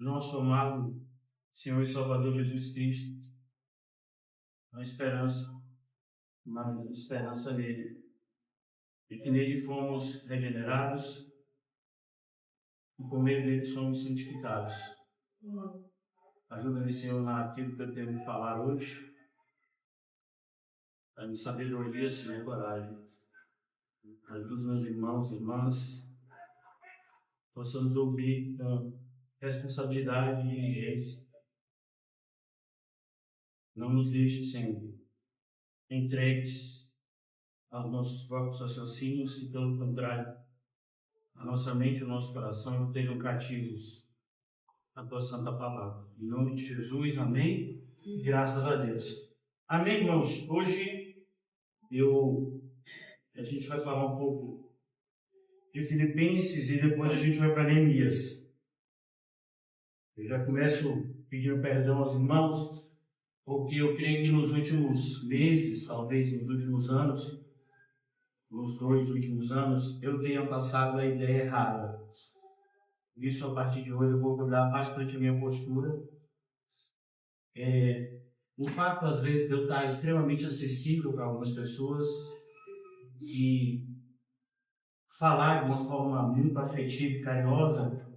nosso amado Senhor e Salvador Jesus Cristo, uma esperança nele, e que nele fomos regenerados e por meio dele somos santificados. Ajuda-me, Senhor, naquilo que eu tenho que falar hoje, dá-me sabedoria, Senhor, e coragem. Ajuda os meus irmãos e irmãs, possamos ouvir com responsabilidade e diligência. Não nos deixe, Senhor, entregues aos nossos próprios raciocínios, e pelo contrário, a nossa mente e o nosso coração estejam cativos à tua santa palavra. Em nome de Jesus, amém? Graças a Deus. Amém, irmãos? Hoje a gente vai falar um pouco de Filipenses e depois a gente vai para Neemias. Eu já começo pedindo perdão aos irmãos, porque eu creio que nos últimos meses, talvez nos últimos anos, nos 2 últimos anos, eu tenha passado a ideia errada. Isso, a partir de hoje, eu vou mudar bastante a minha postura. O fato, às vezes, de eu estar extremamente acessível para algumas pessoas e falar de uma forma muito afetiva e carinhosa,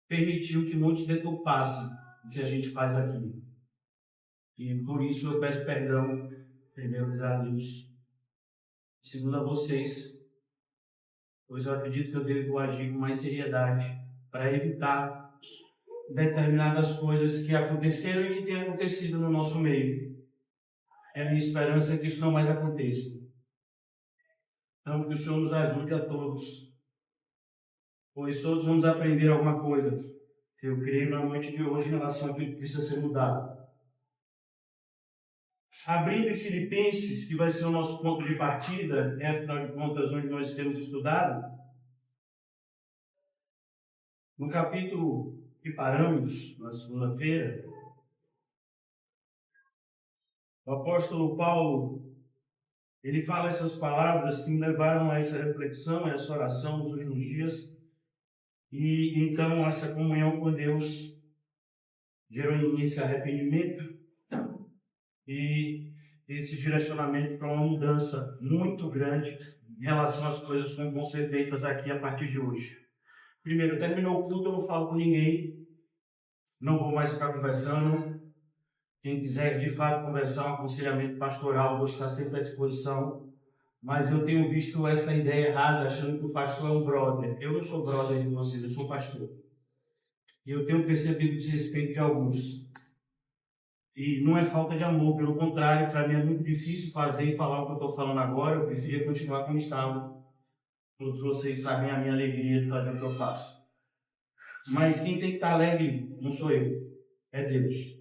permitiu que muitos deturpassem o que a gente faz aqui. E por isso eu peço perdão, em primeiro lugar, a Deus. Segundo a vocês, pois eu acredito que eu devo agir com mais seriedade para evitar determinadas coisas que aconteceram e que têm acontecido no nosso meio. É a minha esperança que isso não mais aconteça. Então, que o Senhor nos ajude a todos, pois todos vamos aprender alguma coisa. Eu creio na noite de hoje em relação a que precisa ser mudado. Abrindo em Filipenses, que vai ser o nosso ponto de partida, afinal de contas, onde nós temos estudado, no capítulo que paramos na segunda-feira, o apóstolo Paulo, ele fala essas palavras que me levaram a essa reflexão, a essa oração nos últimos dias, e então essa comunhão com Deus gerou em mim esse arrependimento e esse direcionamento para uma mudança muito grande em relação às coisas como vão ser feitas aqui a partir de hoje. Primeiro, terminou o culto, eu não falo com ninguém, não vou mais ficar conversando. Quem quiser de fato conversar, um aconselhamento pastoral, vou estar sempre à disposição. Mas eu tenho visto essa ideia errada, achando que o pastor é um brother. Eu não sou brother de vocês, eu sou pastor. E eu tenho percebido o desrespeito de alguns. E não é falta de amor, pelo contrário, para mim é muito difícil fazer e falar o que eu estou falando agora. Eu preferia continuar como estava. Todos vocês sabem a minha alegria de fazer o que eu faço. Mas quem tem que estar alegre não sou eu, é Deus.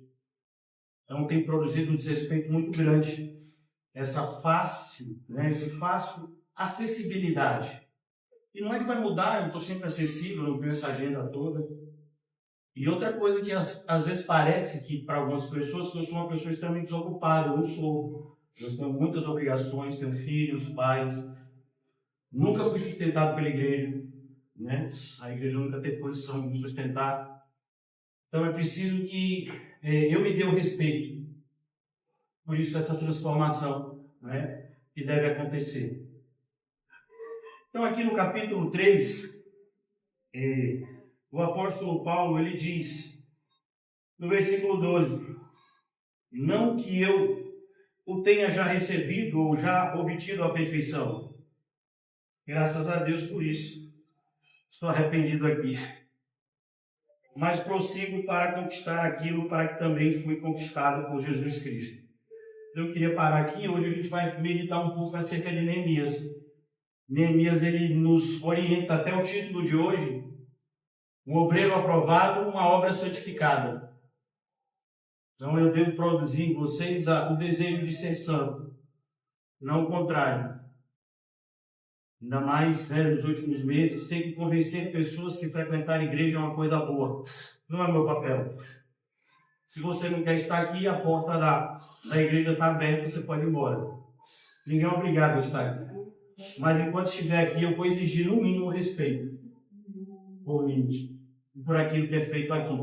Então tem produzido um desrespeito muito grande, essa fácil acessibilidade. E não é que vai mudar, eu estou sempre acessível, não tenho essa agenda toda. E outra coisa que às vezes parece que para algumas pessoas que eu sou uma pessoa extremamente desocupada, eu não sou. Eu tenho muitas obrigações, tenho filhos, pais. Nunca fui sustentado pela igreja, né? A igreja nunca teve posição de me sustentar. Então é preciso que eu me dê o respeito. Por isso essa transformação, né, que deve acontecer. Então aqui no capítulo 3, o apóstolo Paulo, ele diz, no versículo 12, não que eu o tenha já recebido ou já obtido a perfeição. Graças a Deus por isso. Estou arrependido aqui. Mas prossigo para conquistar aquilo para que também fui conquistado por Jesus Cristo. Eu queria parar aqui. Hoje a gente vai meditar um pouco acerca de Neemias. Neemias, ele nos orienta até o título de hoje, um obreiro aprovado, uma obra santificada. Então eu devo produzir em vocês o desejo de ser santo, não o contrário. Ainda mais, nos últimos meses, tem que convencer pessoas que frequentar a igreja é uma coisa boa. Não é meu papel. Se você não quer estar aqui, a porta da igreja está aberta, você pode ir embora. Ninguém é obrigado a estar aqui. Mas enquanto estiver aqui, eu vou exigir no mínimo respeito por mim e por aquilo que é feito aqui.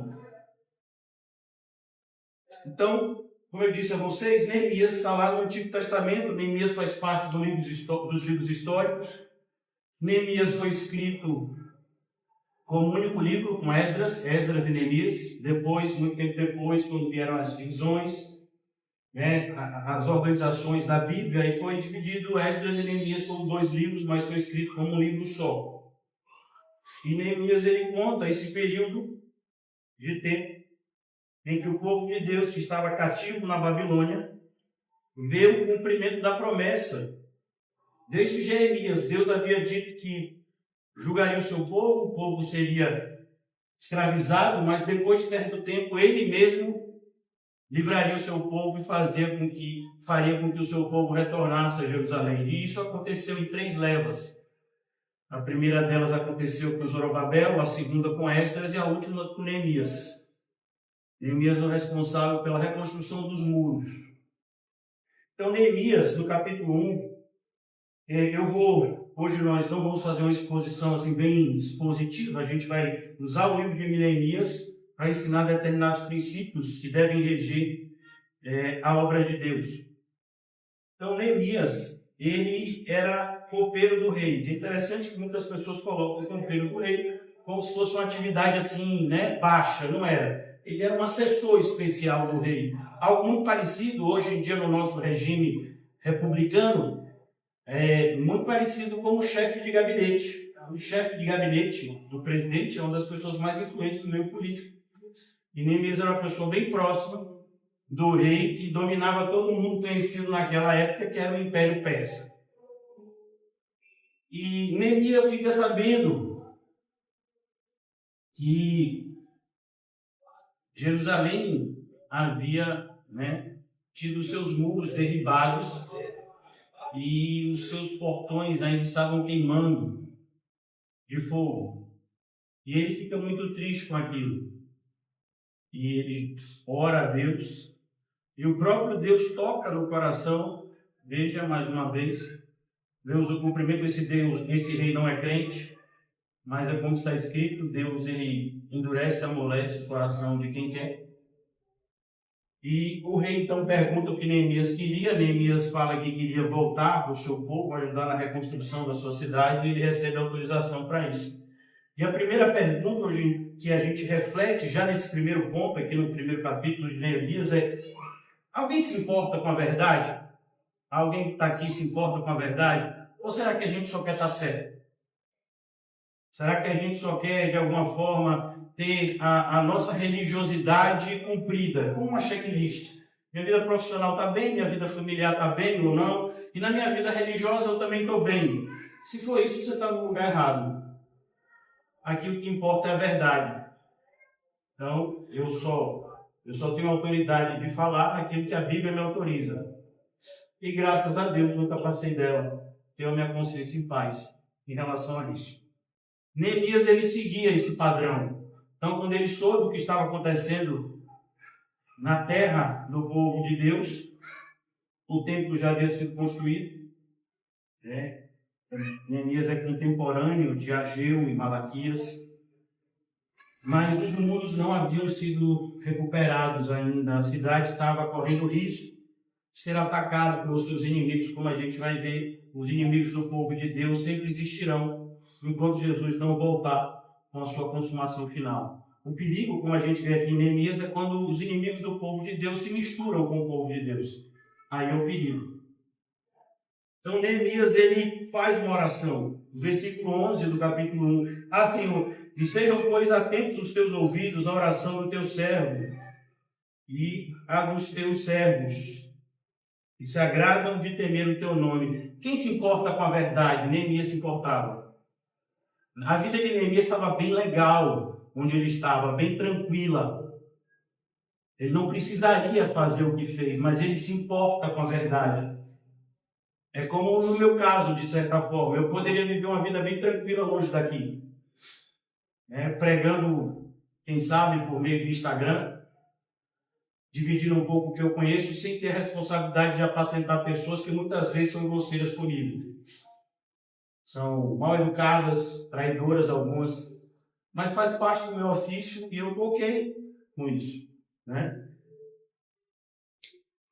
Então, como eu disse a vocês, Neemias está lá no Antigo Testamento. Neemias faz parte dos livros históricos. Neemias foi escrito como único livro com Esdras e Neemias. Depois, muito tempo depois, quando vieram as divisões, né, as organizações da Bíblia, aí foi dividido Esdras e Neemias como 2 livros, mas foi escrito como um livro só. E Neemias ele conta esse período de tempo em que o povo de Deus, que estava cativo na Babilônia, vê o cumprimento da promessa. Desde Jeremias, Deus havia dito que julgaria o povo seria escravizado, mas depois de certo tempo, ele mesmo livraria o seu povo e faria com que o seu povo retornasse a Jerusalém. E isso aconteceu em 3 levas. A primeira delas aconteceu com Zorobabel, a segunda com Esdras e a última com Neemias. Neemias é o responsável pela reconstrução dos muros. Então, Neemias, no capítulo 1, hoje nós não vamos fazer uma exposição assim bem expositiva, a gente vai usar o livro de Neemias para ensinar determinados princípios que devem reger a obra de Deus. Então, Neemias, ele era copeiro do rei. É interessante que muitas pessoas colocam o copeiro do rei como se fosse uma atividade assim, né, baixa, não era. Ele era um assessor especial do rei. Algo muito parecido hoje em dia no nosso regime republicano, muito parecido com o chefe de gabinete. O chefe de gabinete do presidente é uma das pessoas mais influentes no meio político. E Neemias era uma pessoa bem próxima do rei que dominava todo mundo conhecido naquela época, que era o Império Persa. E Neemias fica sabendo que Jerusalém havia, né, tido seus muros derribados e os seus portões ainda estavam queimando de fogo. E ele fica muito triste com aquilo. E ele ora a Deus. E o próprio Deus toca no coração. Veja mais uma vez. Vemos o cumprimento desse Deus. Esse rei não é crente. Mas é como está escrito. Deus, ele endurece e amolece o coração de quem quer. E o rei então pergunta o que Neemias queria. Neemias fala que queria voltar para o seu povo, ajudar na reconstrução da sua cidade. E ele recebe autorização para isso. E a primeira pergunta hoje que a gente reflete, já nesse primeiro ponto, aqui no primeiro capítulo de Neemias, é: alguém se importa com a verdade? Alguém que está aqui se importa com a verdade? Ou será que a gente só quer estar certo? Será que a gente só quer, de alguma forma, ter a nossa religiosidade cumprida, como uma checklist? Minha vida profissional está bem, minha vida familiar está bem ou não? E na minha vida religiosa eu também estou bem. Se for isso, você está no lugar errado. Aqui o que importa é a verdade. Então, eu só tenho autoridade de falar aquilo que a Bíblia me autoriza. E graças a Deus nunca passei dela. Tenho a minha consciência em paz em relação a isso. Neemias, ele seguia esse padrão. Então, quando ele soube o que estava acontecendo na terra do povo de Deus, o templo já havia sido construído. Né? Neemias é contemporâneo de Ageu e Malaquias. Mas os muros não haviam sido recuperados ainda. A cidade estava correndo risco de ser atacada pelos seus inimigos, como a gente vai ver. Os inimigos do povo de Deus sempre existirão, enquanto Jesus não voltar com a sua consumação final. O perigo, como a gente vê aqui em Neemias, é quando os inimigos do povo de Deus se misturam com o povo de Deus. Aí é o perigo. Então, Neemias, ele faz uma oração. No versículo 11 do capítulo 1. Ah, Senhor, estejam, pois, atentos os teus ouvidos à oração do teu servo e a dos teus servos, que se agradam de temer o teu nome. Quem se importa com a verdade? Neemias se importava. A vida de Neemias estava bem legal, onde ele estava, bem tranquila. Ele não precisaria fazer o que fez, mas ele se importa com a verdade. É como no meu caso, de certa forma. Eu poderia viver uma vida bem tranquila longe daqui. Pregando, quem sabe, por meio do Instagram, dividindo um pouco o que eu conheço, sem ter a responsabilidade de apacentar pessoas que muitas vezes são grosseiras comigo. São mal educadas, traidoras algumas, mas faz parte do meu ofício e eu estou ok com isso. Né?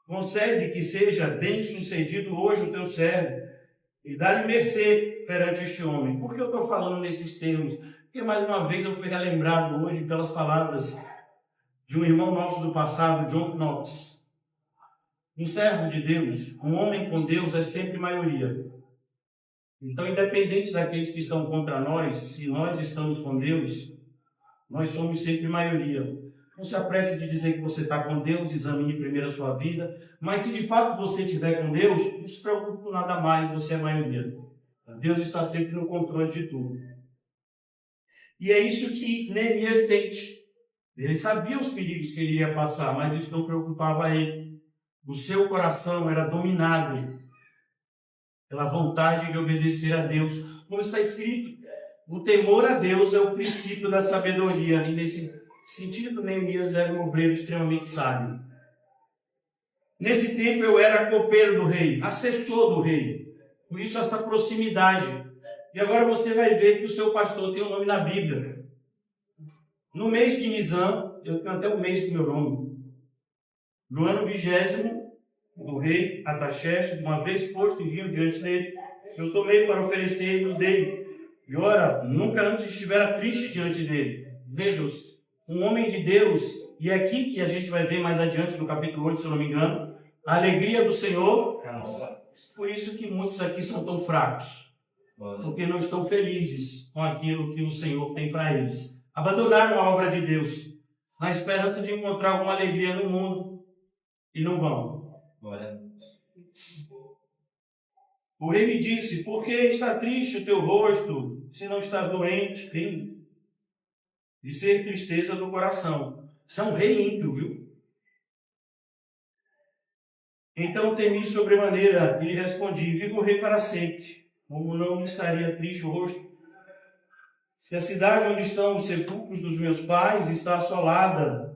Concede que seja bem-sucedido hoje o teu servo e dá-lhe mercê perante este homem. Por que eu estou falando nesses termos? Porque, mais uma vez, eu fui relembrado hoje pelas palavras de um irmão nosso do passado, John Knox. Um servo de Deus, um homem com Deus é sempre maioria. Então, independente daqueles que estão contra nós, se nós estamos com Deus, nós somos sempre maioria. Não se apresse de dizer que você está com Deus, examine primeiro a sua vida. Mas se de fato você estiver com Deus, não se preocupe com nada mais, você é maioria. Deus está sempre no controle de tudo. E é isso que Neemias sente. Ele sabia os perigos que ele ia passar, mas isso não preocupava ele. O seu coração era dominado pela vontade de obedecer a Deus. Como está escrito, o temor a Deus é o princípio da sabedoria. E nesse sentido, Neemias era um obreiro extremamente sábio. Nesse tempo eu era copeiro do rei, assessor do rei. Por isso essa proximidade. E agora você vai ver que o seu pastor tem um nome na Bíblia. No mês de Nisan, eu tenho até o mês do meu nome. No ano 20º, o rei Ataxerxes, uma vez posto em vinho diante dele, eu tomei para oferecer e o dei. E ora, nunca antes estivera triste diante dele. Vejam-se, um homem de Deus, e é aqui que a gente vai ver mais adiante no capítulo 8, se eu não me engano, a alegria do Senhor. Por isso que muitos aqui são tão fracos, porque não estão felizes com aquilo que o Senhor tem para eles. Abandonaram a obra de Deus, na esperança de encontrar alguma alegria no mundo, e não vão. O rei me disse: por que está triste o teu rosto, se não estás doente? Tem de ser tristeza do coração. Isso é um rei ímpio, viu? Então temi sobremaneira e lhe respondi: vigorei para sempre. Como não estaria triste o rosto? Se a cidade onde estão os sepulcros dos meus pais está assolada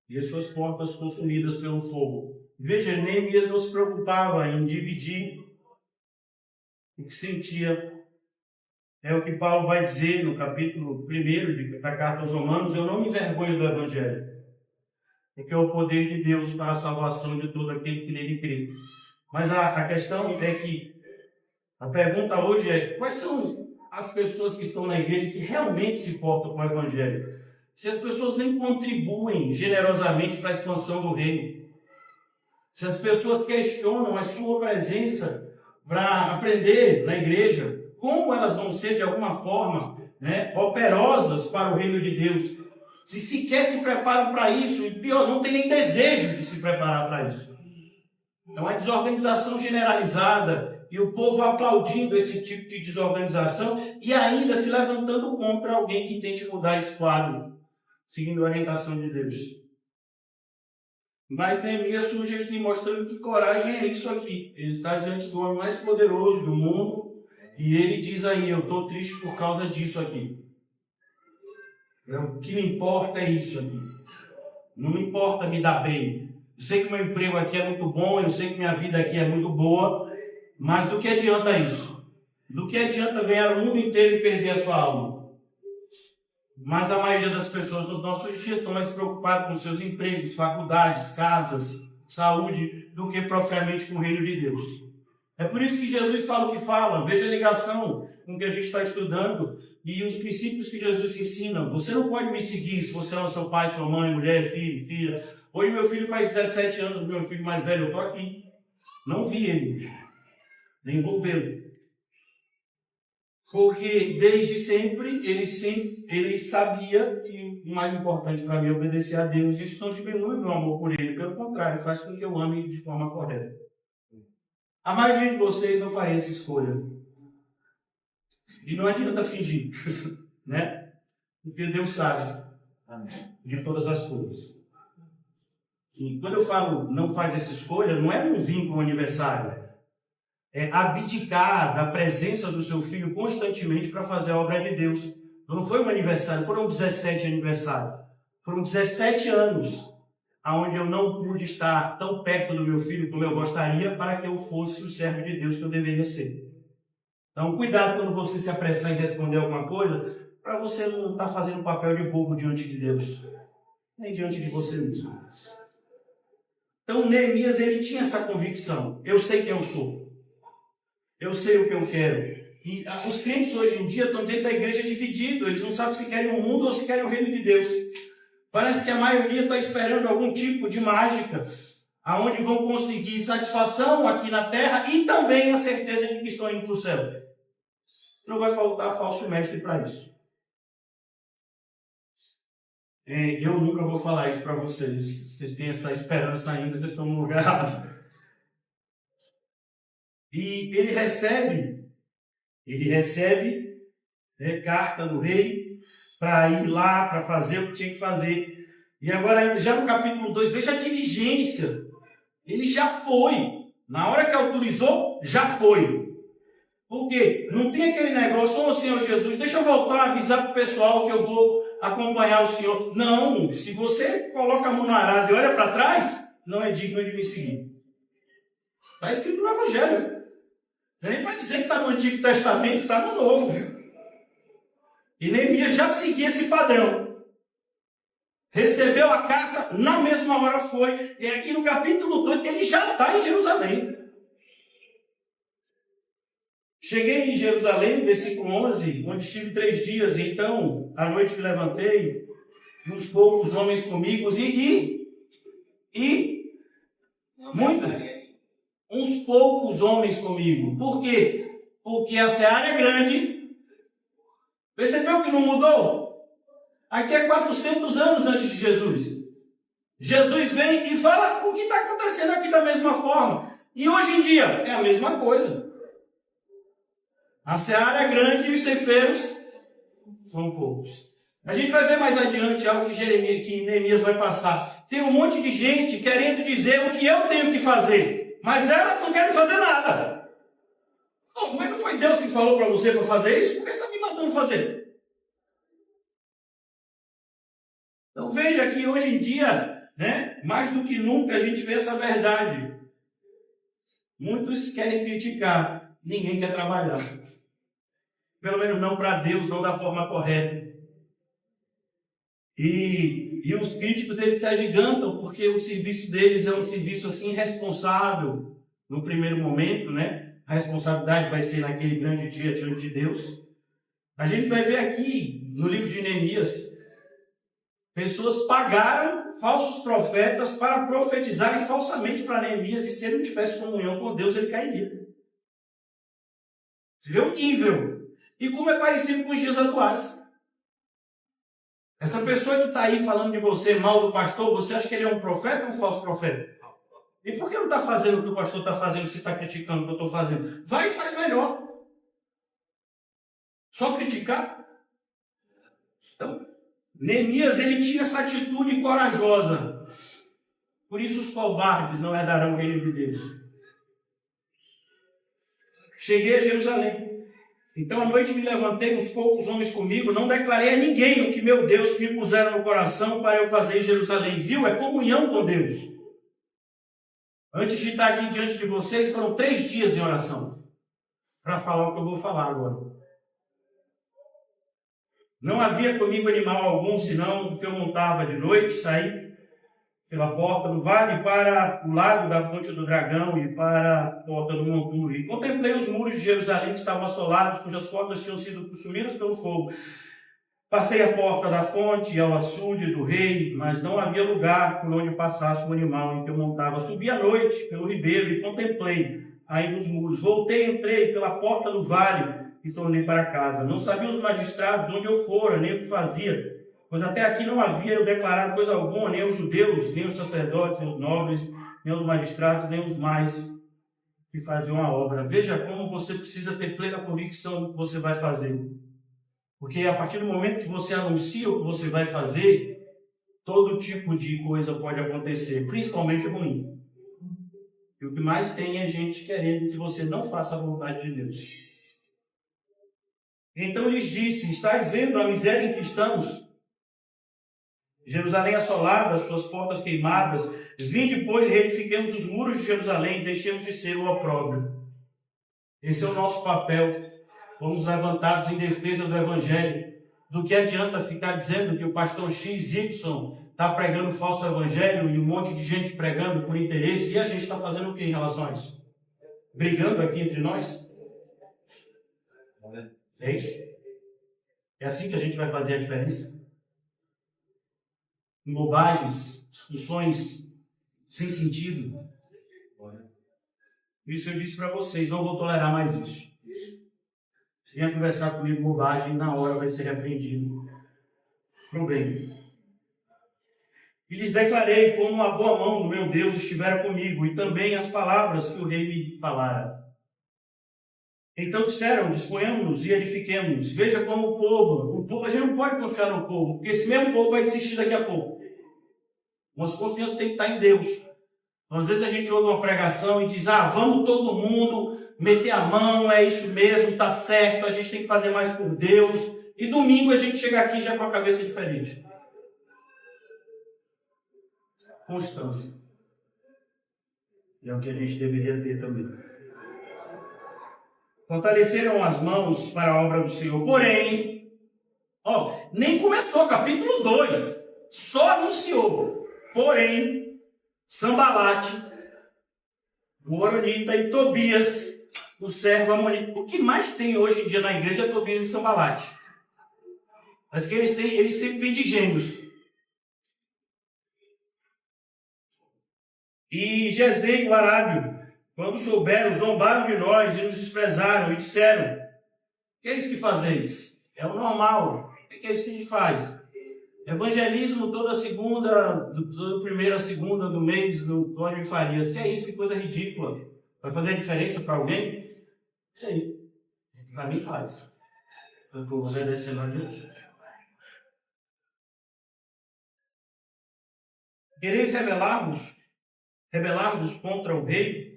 e as suas portas consumidas pelo fogo. Veja, Neemias não se preocupava em dividir o que sentia. É o que Paulo vai dizer no capítulo 1 da carta aos Romanos: eu não me envergonho do Evangelho, porque é o poder de Deus para a salvação de todo aquele que nele crê. Mas a questão é que a pergunta hoje é: quais são as pessoas que estão na igreja que realmente se portam com o Evangelho? Se as pessoas nem contribuem generosamente para a expansão do reino, se as pessoas questionam a sua presença para aprender na igreja, como elas vão ser de alguma forma operosas para o reino de Deus? Se sequer se preparam para isso, e pior, não tem nem desejo de se preparar para isso. É uma desorganização generalizada, e o povo aplaudindo esse tipo de desorganização e ainda se levantando contra alguém que tente mudar esse quadro, seguindo a orientação de Deus. Mas Neemias surge aqui mostrando que coragem é isso aqui. Ele está diante do homem mais poderoso do mundo e ele diz aí: eu estou triste por causa disso aqui. O que me importa é isso aqui. Não me importa me dar bem. Eu sei que meu emprego aqui é muito bom, eu sei que minha vida aqui é muito boa, mas do que adianta isso? Do que adianta ganhar o mundo inteiro e perder a sua alma? Mas a maioria das pessoas nos nossos dias estão mais preocupadas com seus empregos, faculdades, casas, saúde, do que propriamente com o reino de Deus. É por isso que Jesus fala o que fala. Veja a ligação com o que a gente está estudando e os princípios que Jesus ensina. Você não pode me seguir se você não é seu pai, sua mãe, mulher, filho, filha. Hoje meu filho faz 17 anos, meu filho mais velho, eu estou aqui. Não vi ele, nem vou vê-lo. Porque desde sempre ele sabia que o mais importante para mim é obedecer a Deus. Isso não diminui meu amor por ele, pelo contrário, faz com que eu ame de forma correta. A maioria de vocês não faria essa escolha. E não adianta fingir, né? Porque Deus sabe de todas as coisas. E quando eu falo não faz essa escolha, não é não vir para um aniversário. É abdicar da presença do seu filho constantemente para fazer a obra de Deus. Não foi um aniversário, foram 17 aniversários. Foram 17 anos onde eu não pude estar tão perto do meu filho como eu gostaria para que eu fosse o servo de Deus que eu deveria ser. Então, cuidado quando você se apressar em responder alguma coisa, para você não estar fazendo papel de bobo diante de Deus, nem diante de você mesmo. Então, Neemias, ele tinha essa convicção. Eu sei quem eu sou. Eu sei o que eu quero. E os crentes hoje em dia estão dentro da igreja divididos. Eles não sabem se querem o mundo ou se querem o reino de Deus. Parece que a maioria está esperando algum tipo de mágica, aonde vão conseguir satisfação aqui na terra e também a certeza de que estão indo para o céu. Não vai faltar falso mestre para isso. Eu nunca vou falar isso para vocês. Vocês têm essa esperança ainda, vocês estão no lugar errado. E ele recebe carta do rei para ir lá, para fazer o que tinha que fazer. E agora, já no capítulo 2, veja a diligência. Ele já foi. Na hora que autorizou, já foi. Por quê? Não tem aquele negócio, ô Senhor Jesus, deixa eu voltar a avisar para o pessoal que eu vou acompanhar o Senhor. Não, se você coloca a mão no arado e olha para trás, não é digno de me seguir. Está escrito no Evangelho. Nem vai dizer que está no Antigo Testamento, está no Novo, viu? E Neemias já seguia esse padrão. Recebeu a carta, na mesma hora foi. E aqui no capítulo 2, ele já está em Jerusalém. Cheguei em Jerusalém, versículo 11, onde estive 3 dias. Então, à noite me levantei, uns poucos homens comigo, uns poucos homens comigo. Por quê? Porque a seara é grande. Percebeu que não mudou? Aqui é 400 anos antes de Jesus. Jesus vem e fala o que está acontecendo aqui da mesma forma. E hoje em dia é a mesma coisa. A seara é grande e os ceifeiros são poucos. A gente vai ver mais adiante algo que Neemias vai passar. Tem um monte de gente querendo dizer o que eu tenho que fazer, mas elas não querem fazer nada. Não é que foi Deus que falou para você para fazer isso? Por que você está me mandando fazer? Então veja que hoje em dia, mais do que nunca, a gente vê essa verdade. Muitos querem criticar, ninguém quer trabalhar. Pelo menos não para Deus, não da forma correta. E os críticos, eles se agigantam, porque o serviço deles é um serviço assim irresponsável no primeiro momento, A responsabilidade vai ser naquele grande dia diante de Deus. A gente vai ver aqui, no livro de Neemias, pessoas pagaram falsos profetas para profetizarem falsamente para Neemias, e se ele não tivesse comunhão com Deus, ele cairia. Você vê o nível. E como é parecido com os dias atuais. Essa pessoa que está aí falando de você, mal do pastor, você acha que ele é um profeta ou um falso profeta? E por que não está fazendo o que o pastor está fazendo se está criticando o que eu estou fazendo? Vai e faz melhor. Só criticar? Então, Neemias, ele tinha essa atitude corajosa. Por isso os covardes não herdarão o reino de Deus. Cheguei a Jerusalém. Então, à noite me levantei, uns poucos homens comigo, não declarei a ninguém o que meu Deus me puseram no coração para eu fazer em Jerusalém. Viu? É comunhão com Deus. Antes de estar aqui diante de vocês, foram 3 dias em oração para falar o que eu vou falar agora. Não havia comigo animal algum, senão do que eu montava de noite, saí pela porta do vale para o lado da fonte do dragão e para a porta do monturo. E contemplei os muros de Jerusalém que estavam assolados, cujas portas tinham sido consumidas pelo fogo. Passei a porta da fonte ao açude do rei, mas não havia lugar por onde passasse o animal em que eu montava. Subi à noite pelo ribeiro e contemplei ainda os muros. Voltei, entrei pela porta do vale e tornei para casa. Não sabiam os magistrados onde eu fora, nem o que fazia, pois até aqui não havia eu declarado coisa alguma, nem os judeus, nem os sacerdotes, nem os nobres, nem os magistrados, nem os mais que faziam a obra. Veja como você precisa ter plena convicção do que você vai fazer. Porque a partir do momento que você anuncia o que você vai fazer, todo tipo de coisa pode acontecer, principalmente ruim. E o que mais tem é gente querendo que você não faça a vontade de Deus. Então lhes disse: estáis vendo a miséria em que estamos? Jerusalém assolada, suas portas queimadas. Vinde, pois, reedifiquemos os muros de Jerusalém e deixemos de ser o opróbrio. Esse é o nosso papel. Fomos levantados em defesa do Evangelho. Do que adianta ficar dizendo que o pastor XY está pregando falso evangelho e um monte de gente pregando por interesse, e a gente está fazendo o que em relação a isso? Brigando aqui entre nós? É isso? É assim que a gente vai fazer a diferença? Em bobagens, discussões sem sentido. Isso eu disse para vocês, não vou tolerar mais isso. Se vier conversar comigo bobagem, na hora vai ser repreendido. Pro bem. E lhes declarei como a boa mão do meu Deus estivera comigo, e também as palavras que o rei me falara. Então disseram, disponhamos-nos e edifiquemos. Veja como o povo, a gente não pode confiar no povo, porque esse mesmo povo vai desistir daqui a pouco. Nossa confiança tem que estar em Deus. Então, às vezes a gente ouve uma pregação e diz, vamos todo mundo meter a mão, é isso mesmo, está certo, a gente tem que fazer mais por Deus. E domingo a gente chega aqui já com a cabeça diferente. Constância. E é o que a gente deveria ter também. Fortaleceram as mãos para a obra do Senhor. Porém, nem começou, capítulo 2. Só anunciou. Porém, Sambalate, o Horonita e Tobias, o servo amonita. O que mais tem hoje em dia na igreja é Tobias e Sambalate. Mas que eles sempre vêm de gêmeos. E Gesem, o arábio, quando souberam, zombaram de nós e nos desprezaram e disseram, que é isso que fazeis? É o normal. O que é isso que a gente faz? Evangelismo toda segunda, toda primeira segunda do mês do Antônio Farias. Que é isso? Que coisa ridícula. Vai fazer a diferença para alguém? Isso aí. Para mim faz. Eu estou obedecendo a Deus. Quereis rebelar-vos contra o rei?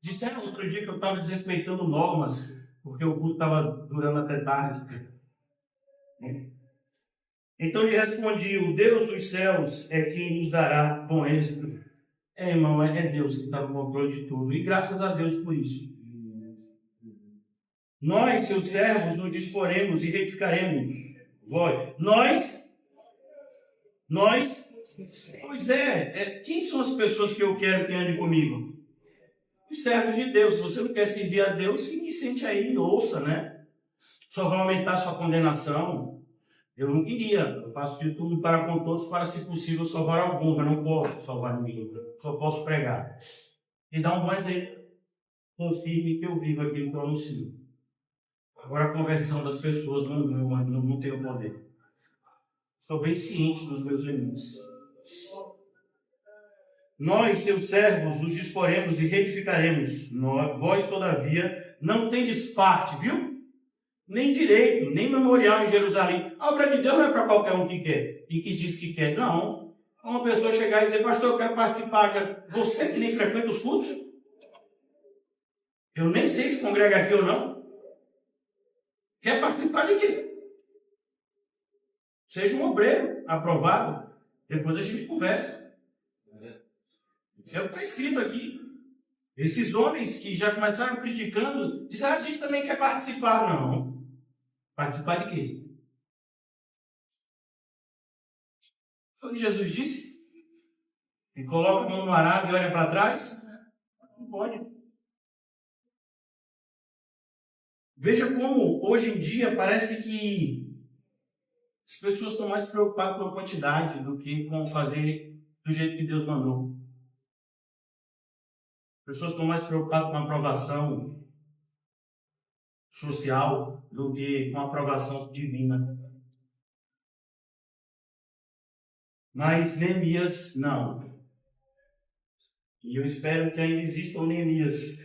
Disseram outro dia que eu estava desrespeitando normas, porque o culto estava durando até tarde. Então lhe respondi, o Deus dos céus é quem nos dará bom êxito. Irmão, é Deus que está no controle de tudo. E graças a Deus por isso. Nós, seus servos, nos disporemos e retificaremos. Nós, pois quem são as pessoas que eu quero que andem comigo? Os servos de Deus. Se você não quer servir a Deus, fique sente aí, ouça, né? Só vai aumentar sua condenação. Eu não queria. Eu faço de tudo para com todos, para, se possível, salvar alguns, mas não posso salvar ninguém. Só posso pregar. E dar um bom exemplo. Confirme que eu vivo aquilo que eu anuncio. Agora, a conversão das pessoas não tem o poder. Estou bem ciente dos meus limites. Nós, seus servos, nos disporemos e reedificaremos. Vós, todavia, não tendes parte, viu? Nem direito, nem memorial em Jerusalém. A obra de Deus não é para qualquer um que quer e que diz que quer. Não. Uma pessoa chegar e dizer, pastor, eu quero participar. Você que nem frequenta os cultos? Eu nem sei se congrega aqui ou não. Quer participar de quê? Seja um obreiro aprovado. Depois a gente conversa. É o que está escrito aqui. Esses homens que já começaram criticando, dizem, a gente também quer participar. Não. Participar de quê? Foi o que Jesus disse? E coloca a mão no arado e olha para trás? Não pode. Veja como, hoje em dia, parece que as pessoas estão mais preocupadas com a quantidade do que com fazer do jeito que Deus mandou. As pessoas estão mais preocupadas com a aprovação social do que com a aprovação divina. Mas Neemias, não. E eu espero que ainda existam Neemias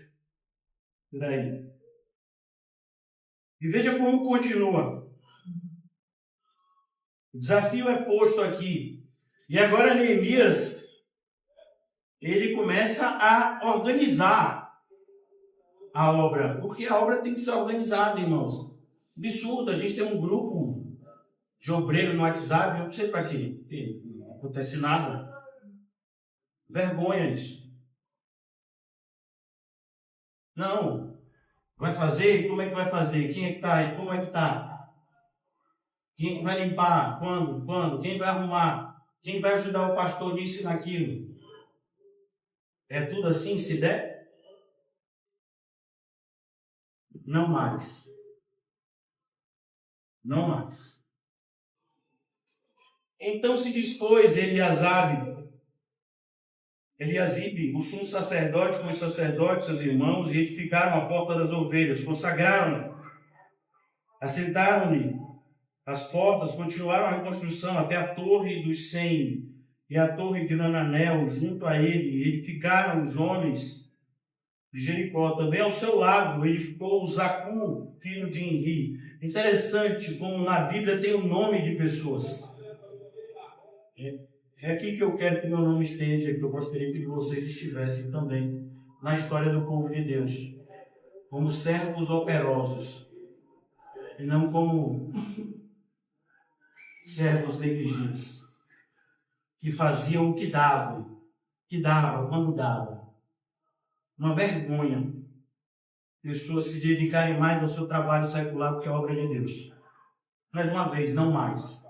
por aí. E veja como continua. O desafio é posto aqui. E agora Neemias, ele começa a organizar a obra. Porque a obra tem que ser organizada, irmãos. Absurdo, a gente tem um grupo de obreiro no WhatsApp, eu não sei para quê. Não acontece nada. Vergonha isso. Não. Vai fazer? Como é que vai fazer? Quem é que está? Como é que está? Quem vai limpar? Quando? Quem vai arrumar? Quem vai ajudar o pastor nisso e naquilo? É tudo assim, se der? Não mais. Não mais. Então se dispôs Eliasibe, o sumo sacerdote, com os sacerdotes, seus irmãos, e edificaram a porta das ovelhas, consagraram, assentaram-lhe as portas, continuaram a reconstrução até a torre dos 100 e a torre de Nananel, junto a ele, e edificaram os homens de Jericó. Também ao seu lado edificou Zacu, filho de Enri. Interessante como na Bíblia tem o nome de pessoas. É aqui que eu quero que meu nome esteja, que eu gostaria que vocês estivessem também na história do povo de Deus, como servos operosos, e não como servos negligentes, que faziam o que davam, quando davam. Uma vergonha pessoas se dedicarem mais ao seu trabalho secular do que à obra de Deus. Mais uma vez, não mais.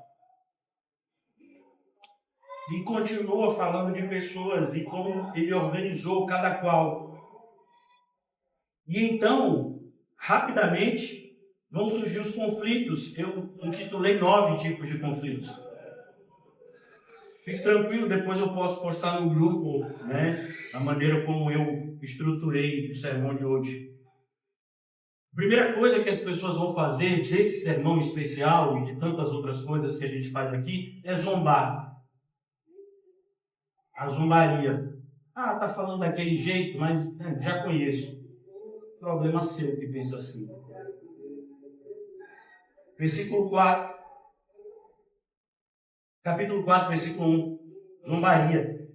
E continua falando de pessoas e como ele organizou cada qual. E então, rapidamente, vão surgir os conflitos. Eu intitulei 9 tipos de conflitos. Fique tranquilo, depois eu posso postar no grupo, né, a maneira como eu estruturei o sermão de hoje. A primeira coisa que as pessoas vão fazer desse sermão especial e de tantas outras coisas que a gente faz aqui é zombar. A zombaria. Ah, tá falando daquele jeito, mas já conheço. Problema seu que pensa assim. Versículo 4. Capítulo 4, versículo 1. Zombaria.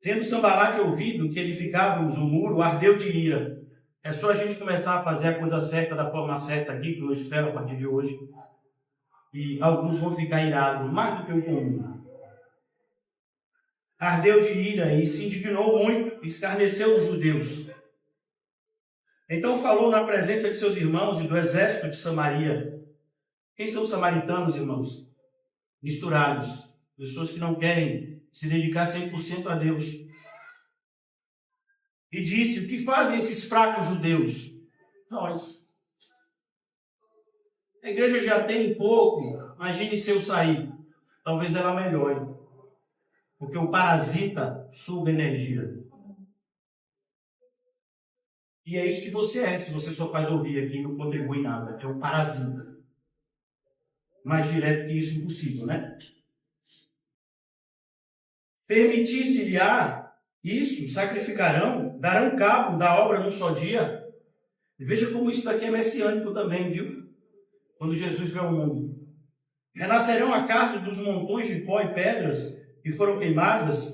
Tendo Sambalate ouvido que edificávamos o muro, ardeu de ira. É só a gente começar a fazer a coisa certa da forma certa aqui, que eu espero a partir de hoje. E alguns vão ficar irados, mais do que o comum. Ardeu de ira e se indignou muito, escarneceu os judeus. Então falou na presença de seus irmãos e do exército de Samaria. Quem são os samaritanos, irmãos? Misturados. Pessoas que não querem se dedicar 100% a Deus. E disse, o que fazem esses fracos judeus? Nós. A igreja já tem pouco, imagine se eu sair. Talvez ela melhore. Porque o parasita suga energia. E é isso que você é, se você só faz ouvir aqui e não contribui em nada. É um parasita. Mais direto que isso, impossível, né? Permitisse-lhe-á isso, sacrificarão, darão cabo da obra num só dia. E veja como isso daqui é messiânico também, viu? Quando Jesus veio ao mundo. Renascerão a carne dos montões de pó e pedras que foram queimadas.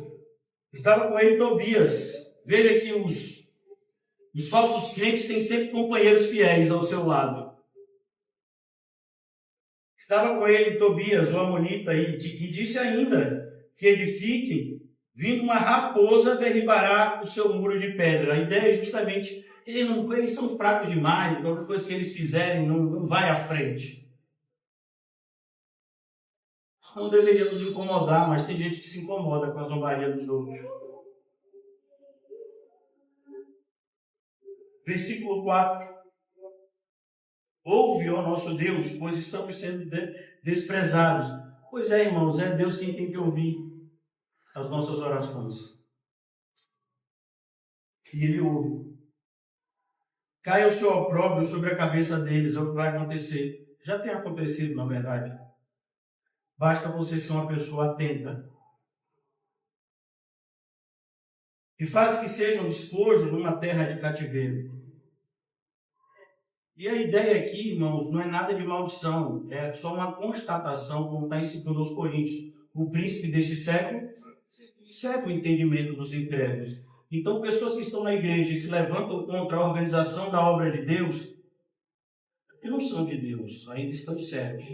Estava com ele Tobias. Veja que os falsos crentes têm sempre companheiros fiéis ao seu lado. Estava com ele Tobias, o amonita, e disse ainda que edifiquem, vindo uma raposa derribará o seu muro de pedra. A ideia é justamente, eles são fracos demais, qualquer coisa que eles fizerem não vai à frente. Isso não deveria nos incomodar, mas tem gente que se incomoda com a zombaria dos outros. Versículo 4. Ouve, ó nosso Deus, pois estamos sendo desprezados. Pois é, irmãos, é Deus quem tem que ouvir as nossas orações. E Ele ouve. Caia o seu opróbrio sobre a cabeça deles, é o que vai acontecer. Já tem acontecido, na verdade. Basta você ser uma pessoa atenta. E faz que seja um despojo numa terra de cativeiro. E a ideia aqui, irmãos, não é nada de maldição. É só uma constatação, como está em 2 Coríntios. O príncipe deste século cega o entendimento dos incrédulos. Então, pessoas que estão na igreja e se levantam contra a organização da obra de Deus, que não são de Deus, ainda estão cegos.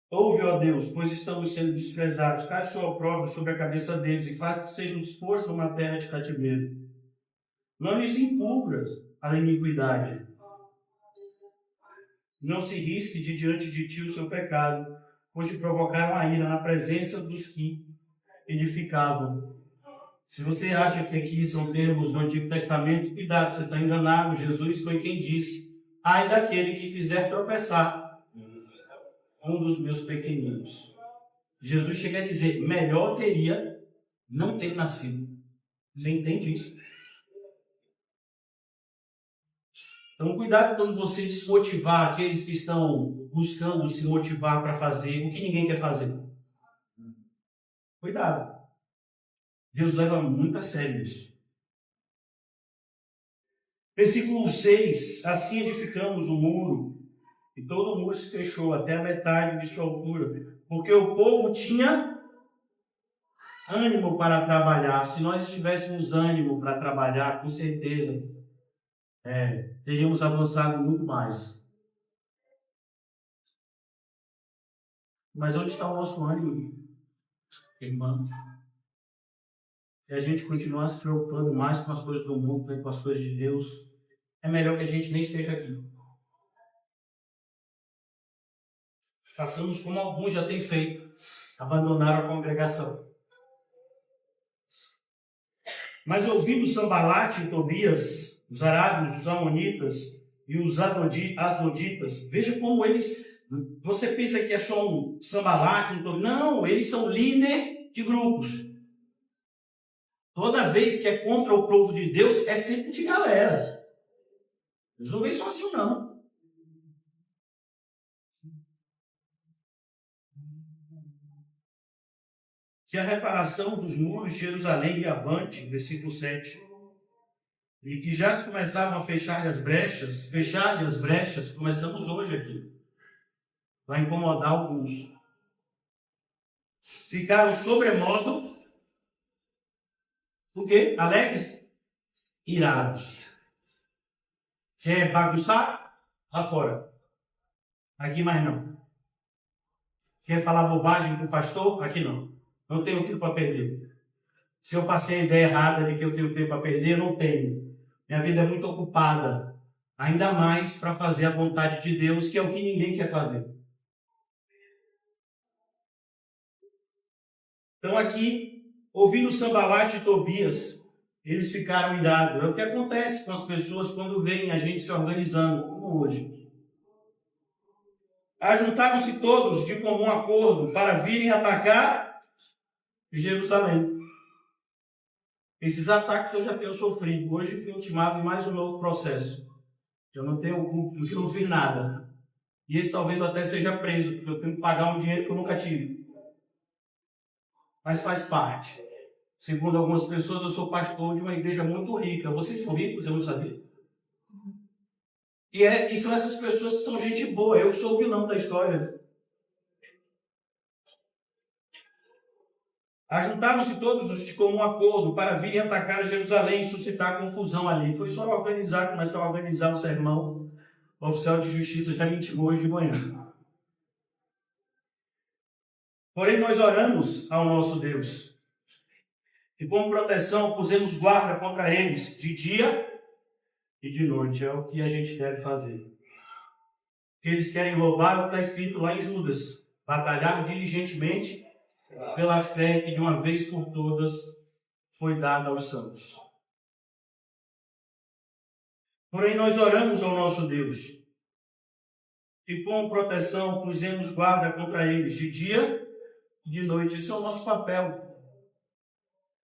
Ouve, ó Deus, pois estamos sendo desprezados. Cai o seu opróbrio sobre a cabeça deles e faz que sejam dispostos numa terra de cativeiro. Não lhes encubras a iniquidade. Não se risque de diante de ti o seu pecado. pois te provocaram a ira na presença dos que edificavam. Se você acha que aqui são termos do Antigo Testamento, cuidado, você está enganado. Jesus foi quem disse: ai daquele que fizer tropeçar um dos meus pequeninos. Jesus chega a dizer: melhor teria não ter nascido. Você entende isso? Então, cuidado quando você desmotivar aqueles que estão buscando se motivar para fazer o que ninguém quer fazer. Cuidado. Deus leva muito a sério isso. Versículo 6. Assim edificamos o muro, e todo o muro se fechou até a metade de sua altura, porque o povo tinha ânimo para trabalhar. Se nós tivéssemos ânimo para trabalhar, com certeza, teríamos avançado muito mais. Mas onde está o nosso ânimo, irmão? Se a gente continuar se preocupando mais com as coisas do mundo do que com as coisas de Deus, é melhor que a gente nem esteja aqui. Façamos como alguns já têm feito, abandonaram a congregação. Mas ouvindo Sambalate e Tobias, os arábios, os amonitas e os asdoditas, veja como eles... Você pensa que é só um Sambalate, um Tobias? Não, eles são líder de grupos. Toda vez que é contra o povo de Deus, é sempre de galera. Eles não vêm sozinhos, não. Que a reparação dos muros de Jerusalém ia avante, versículo 7. E que já se começavam a fechar as brechas, começamos hoje aqui. Vai incomodar alguns. Ficaram sobremodo, o quê? Alegres? Irados. Quer bagunçar? Lá fora. Aqui mais não. Quer falar bobagem com o pastor? Aqui não. Não tenho tempo para perder. Se eu passei a ideia errada de que eu tenho tempo para perder, eu não tenho. Minha vida é muito ocupada. Ainda mais para fazer a vontade de Deus, que é o que ninguém quer fazer. Então aqui, ouvindo Sambalate e Tobias, eles ficaram irados. É o que acontece com as pessoas quando veem a gente se organizando, como hoje. Ajuntaram-se todos de comum acordo para virem atacar Jerusalém. Esses ataques eu já tenho sofrido. Hoje fui intimado em mais um novo processo. Eu não tenho culpa, porque eu não fiz nada. E esse talvez eu até seja preso, porque eu tenho que pagar um dinheiro que eu nunca tive. Mas faz parte. Segundo algumas pessoas, eu sou pastor de uma igreja muito rica. Vocês são ricos? Eu não sabia. E são essas pessoas que são gente boa. Eu que sou o vilão da história. Ajuntaram-se todos os de comum acordo para virem atacar Jerusalém e suscitar confusão ali. Foi só começar a organizar um sermão. O oficial de justiça já me intimou hoje de manhã. Porém, nós oramos ao nosso Deus. E como proteção, pusemos guarda contra eles, de dia e de noite. É o que a gente deve fazer. Eles querem roubar o que está escrito lá em Judas. Batalhar diligentemente pela fé que de uma vez por todas foi dada aos santos. Porém, nós oramos ao nosso Deus. E com proteção, pusemos guarda contra eles, de dia e de noite. Esse é o nosso papel.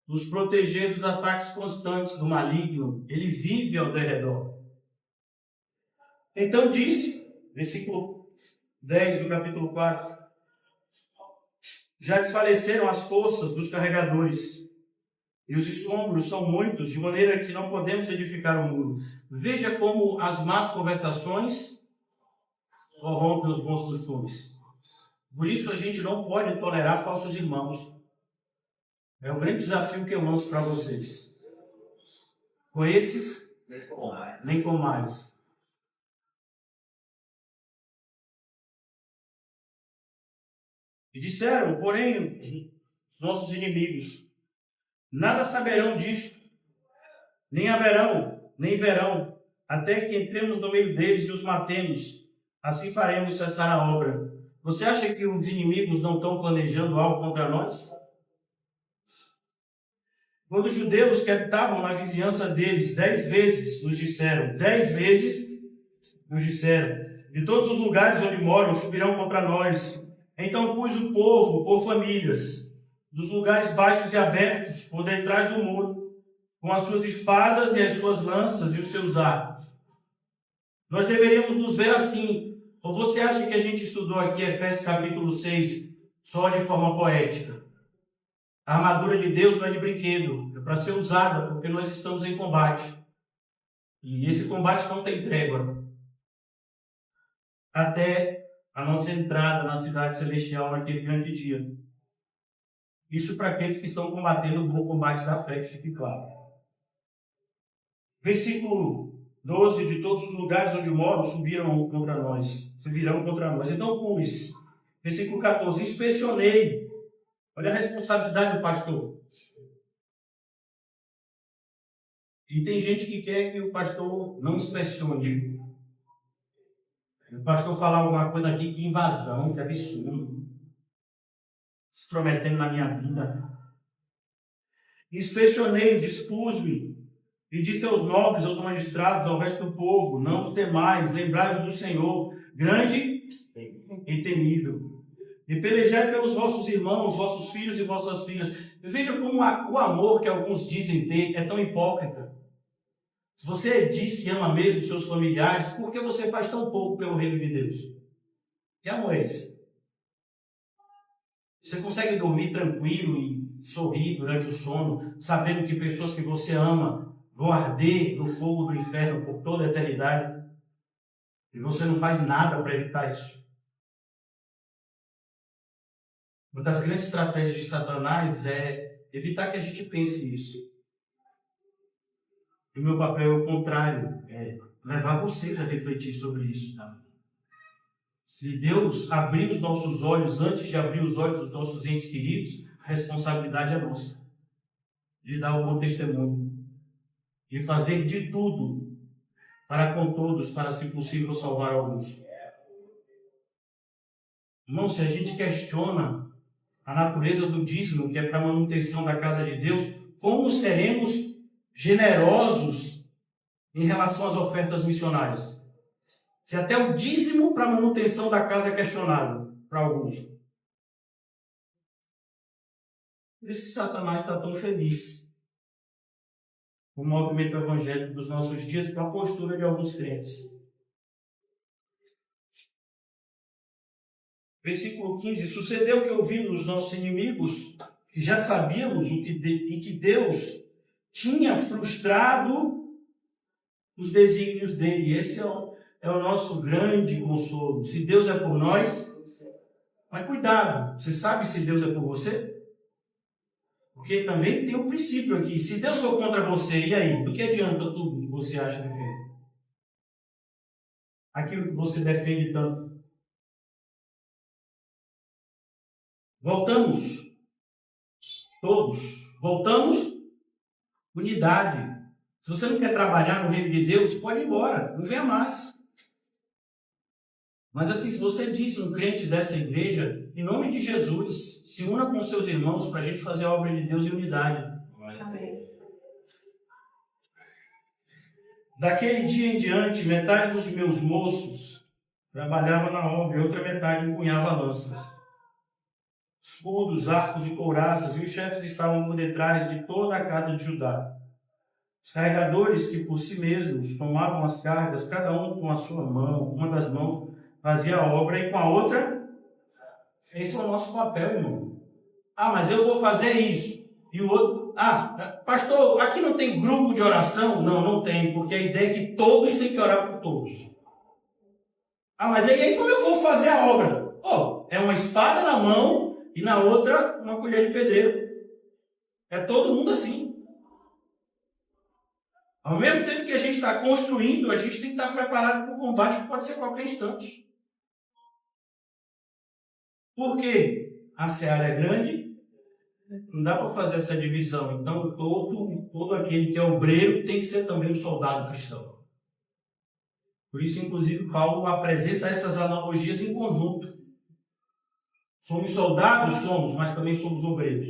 Nos proteger dos ataques constantes do maligno. Ele vive ao derredor. Então disse, versículo 10 do capítulo 4, já desfaleceram as forças dos carregadores, e os escombros são muitos, de maneira que não podemos edificar o muro. Veja como as más conversações corrompem os bons costumes. Por isso a gente não pode tolerar falsos irmãos. É um grande desafio que eu lanço para vocês. Com esses, nem com mais. E disseram, porém, os nossos inimigos, nada saberão disto, nem haverão, nem verão, até que entremos no meio deles e os matemos. Assim faremos cessar a obra. Você acha que os inimigos não estão planejando algo contra nós? Quando os judeus que habitavam na vizinhança deles 10 vezes nos disseram, 10 vezes nos disseram, de todos os lugares onde moram subirão contra nós. Então pus o povo por famílias, dos lugares baixos e abertos, por detrás do muro, com as suas espadas e as suas lanças e os seus arcos. Nós deveríamos nos ver assim. Ou você acha que a gente estudou aqui Efésios capítulo 6 só de forma poética? A armadura de Deus não é de brinquedo, é para ser usada, porque nós estamos em combate. E esse combate não tem trégua. Até a nossa entrada na cidade celestial naquele grande dia. Isso para aqueles que estão combatendo o bom combate da fé, que fique claro. Versículo 12, de todos os lugares onde moram subirão contra nós. Subirão contra nós. Então, pus. Versículo 14, inspecionei. Olha a responsabilidade do pastor. E tem gente que quer que o pastor não inspecione. O pastor falar alguma coisa aqui, que invasão, que absurdo. Se prometendo na minha vida. Inspecionei, dispus-me, e disse aos nobres, aos magistrados, ao resto do povo, não os demais, lembrai-vos do Senhor, grande e temível. E pelejai pelos vossos irmãos, vossos filhos e vossas filhas. Veja como o amor que alguns dizem ter é tão hipócrita. Se você diz que ama mesmo seus familiares, por que você faz tão pouco pelo reino de Deus? Que amor é esse? Você consegue dormir tranquilo e sorrir durante o sono, sabendo que pessoas que você ama vão arder no fogo do inferno por toda a eternidade? E você não faz nada para evitar isso. Uma das grandes estratégias de Satanás é evitar que a gente pense nisso. E o meu papel é o contrário, é levar vocês a refletir sobre isso. Tá? Se Deus abrir os nossos olhos antes de abrir os olhos dos nossos entes queridos, a responsabilidade é nossa. De dar o bom testemunho. E fazer de tudo para com todos, para, se possível, salvar alguns. Irmão, se a gente questiona a natureza do dízimo, que é para a manutenção da casa de Deus, como seremos generosos em relação às ofertas missionárias? Se até o dízimo para a manutenção da casa é questionável para alguns. Por isso que Satanás está tão feliz com o movimento evangélico dos nossos dias e com a postura de alguns crentes. Versículo 15. Sucedeu que ouvindo os nossos inimigos, que já sabíamos e que Deus tinha frustrado os desígnios dele. Esse é o nosso grande consolo. Se Deus é por nós, mas cuidado, você sabe se Deus é por você? Porque também tem um princípio aqui. Se Deus for contra você, e aí? Do que adianta tudo que você acha defender? Aquilo que você defende tanto. Voltamos. Todos. Voltamos. Unidade. Se você não quer trabalhar no reino de Deus, pode ir embora. Não venha mais. Mas assim, se você diz um crente dessa igreja, em nome de Jesus, se una com seus irmãos para a gente fazer a obra de Deus em unidade. Amém. Daquele dia em diante, metade dos meus moços trabalhava na obra e outra metade empunhava lanças, escudos, arcos e couraças, e os chefes estavam por detrás de toda a casa de Judá. Os carregadores que por si mesmos tomavam as cargas, cada um com a sua mão, uma das mãos fazia a obra e com a outra, esse é o nosso papel, irmão. Ah, mas eu vou fazer isso. E o outro, pastor, aqui não tem grupo de oração? Não, não tem, porque a ideia é que todos têm que orar por todos. Ah, mas aí como eu vou fazer a obra? É uma espada na mão e na outra uma colher de pedreiro. É todo mundo assim. Ao mesmo tempo que a gente está construindo, a gente tem que estar preparado para o combate, que pode ser a qualquer instante. Por quê? A seara é grande, não dá para fazer essa divisão. Então, todo aquele que é obreiro tem que ser também um soldado cristão. Por isso, inclusive, Paulo apresenta essas analogias em conjunto. Somos soldados? Somos, mas também somos obreiros.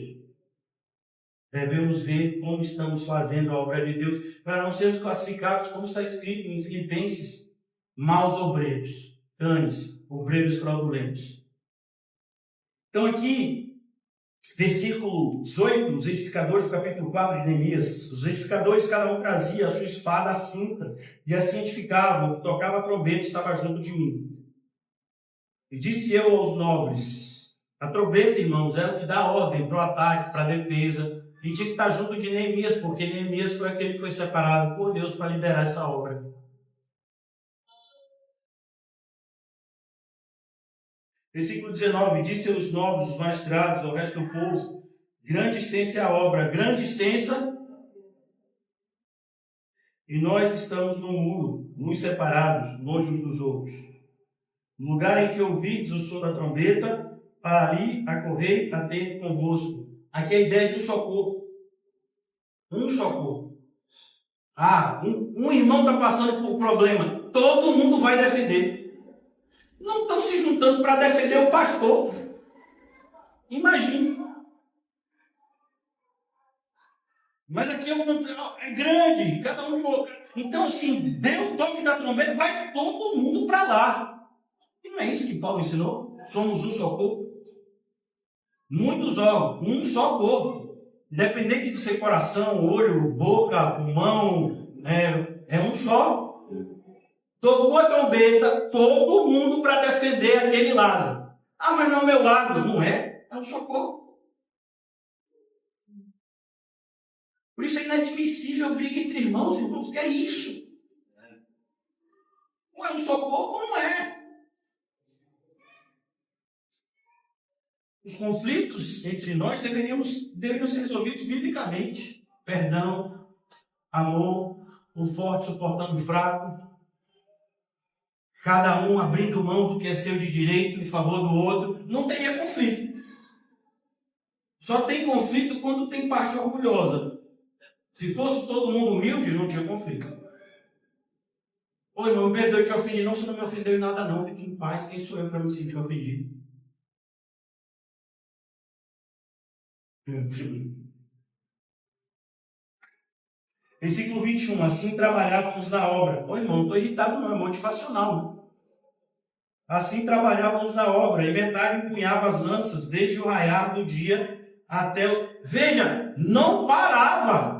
Devemos ver como estamos fazendo a obra de Deus, para não sermos classificados, como está escrito em Filipenses, maus obreiros, cães, obreiros fraudulentos. Então aqui, versículo 18, os edificadores do capítulo 4 de Neemias, os edificadores, cada um trazia a sua espada, a cinta, e assim edificavam, tocava trombeta, estava junto de mim. E disse eu aos nobres, a trombeta, irmãos, era o que dá ordem para o ataque, para a defesa, e tinha que estar junto de Neemias, porque Neemias foi aquele que foi separado por Deus para liderar essa obra. Versículo 19, disse aos nobres, os magistrados, ao resto do povo, grande extensa é a obra, grande extensa, e nós estamos no muro, uns separados, longe uns dos outros. No lugar em que ouvides o som da trombeta, para ali acorrei a ter convosco. Aqui é a ideia de um só corpo. Um só corpo. Um irmão está passando por problema. Todo mundo vai defender. Não estão se juntando para defender o pastor. Imagine. Mas aqui é grande. Cada um. Então, assim, deu o toque da trombeta, vai todo mundo para lá. E não é isso que Paulo ensinou? Somos um só corpo. Muitos órgãos, um só corpo. Independente de ser coração, olho, boca, pulmão, é um só. Tocou a trombeta, todo mundo para defender aquele lado. Ah, mas não é o meu lado. Não é? É um só corpo. Por isso é inadmissível briga entre irmãos. Que é isso? Ou é um só corpo ou não é. Os conflitos entre nós deveriam ser resolvidos biblicamente. Perdão, amor, o forte suportando o fraco. Cada um abrindo mão do que é seu de direito em favor do outro. Não teria conflito. Só tem conflito quando tem parte orgulhosa. Se fosse todo mundo humilde, não tinha conflito. Ô irmão, me perdoe, te ofendi. Não, você não me ofendeu em nada não. Fique em paz. Quem sou eu para me sentir ofendido? Versículo 21. Assim trabalhávamos na obra. Ô irmão, não estou irritado não, é motivacional. Né? Assim trabalhávamos na obra. E metade empunhava as lanças desde o raiar do dia até o... Veja, não parava.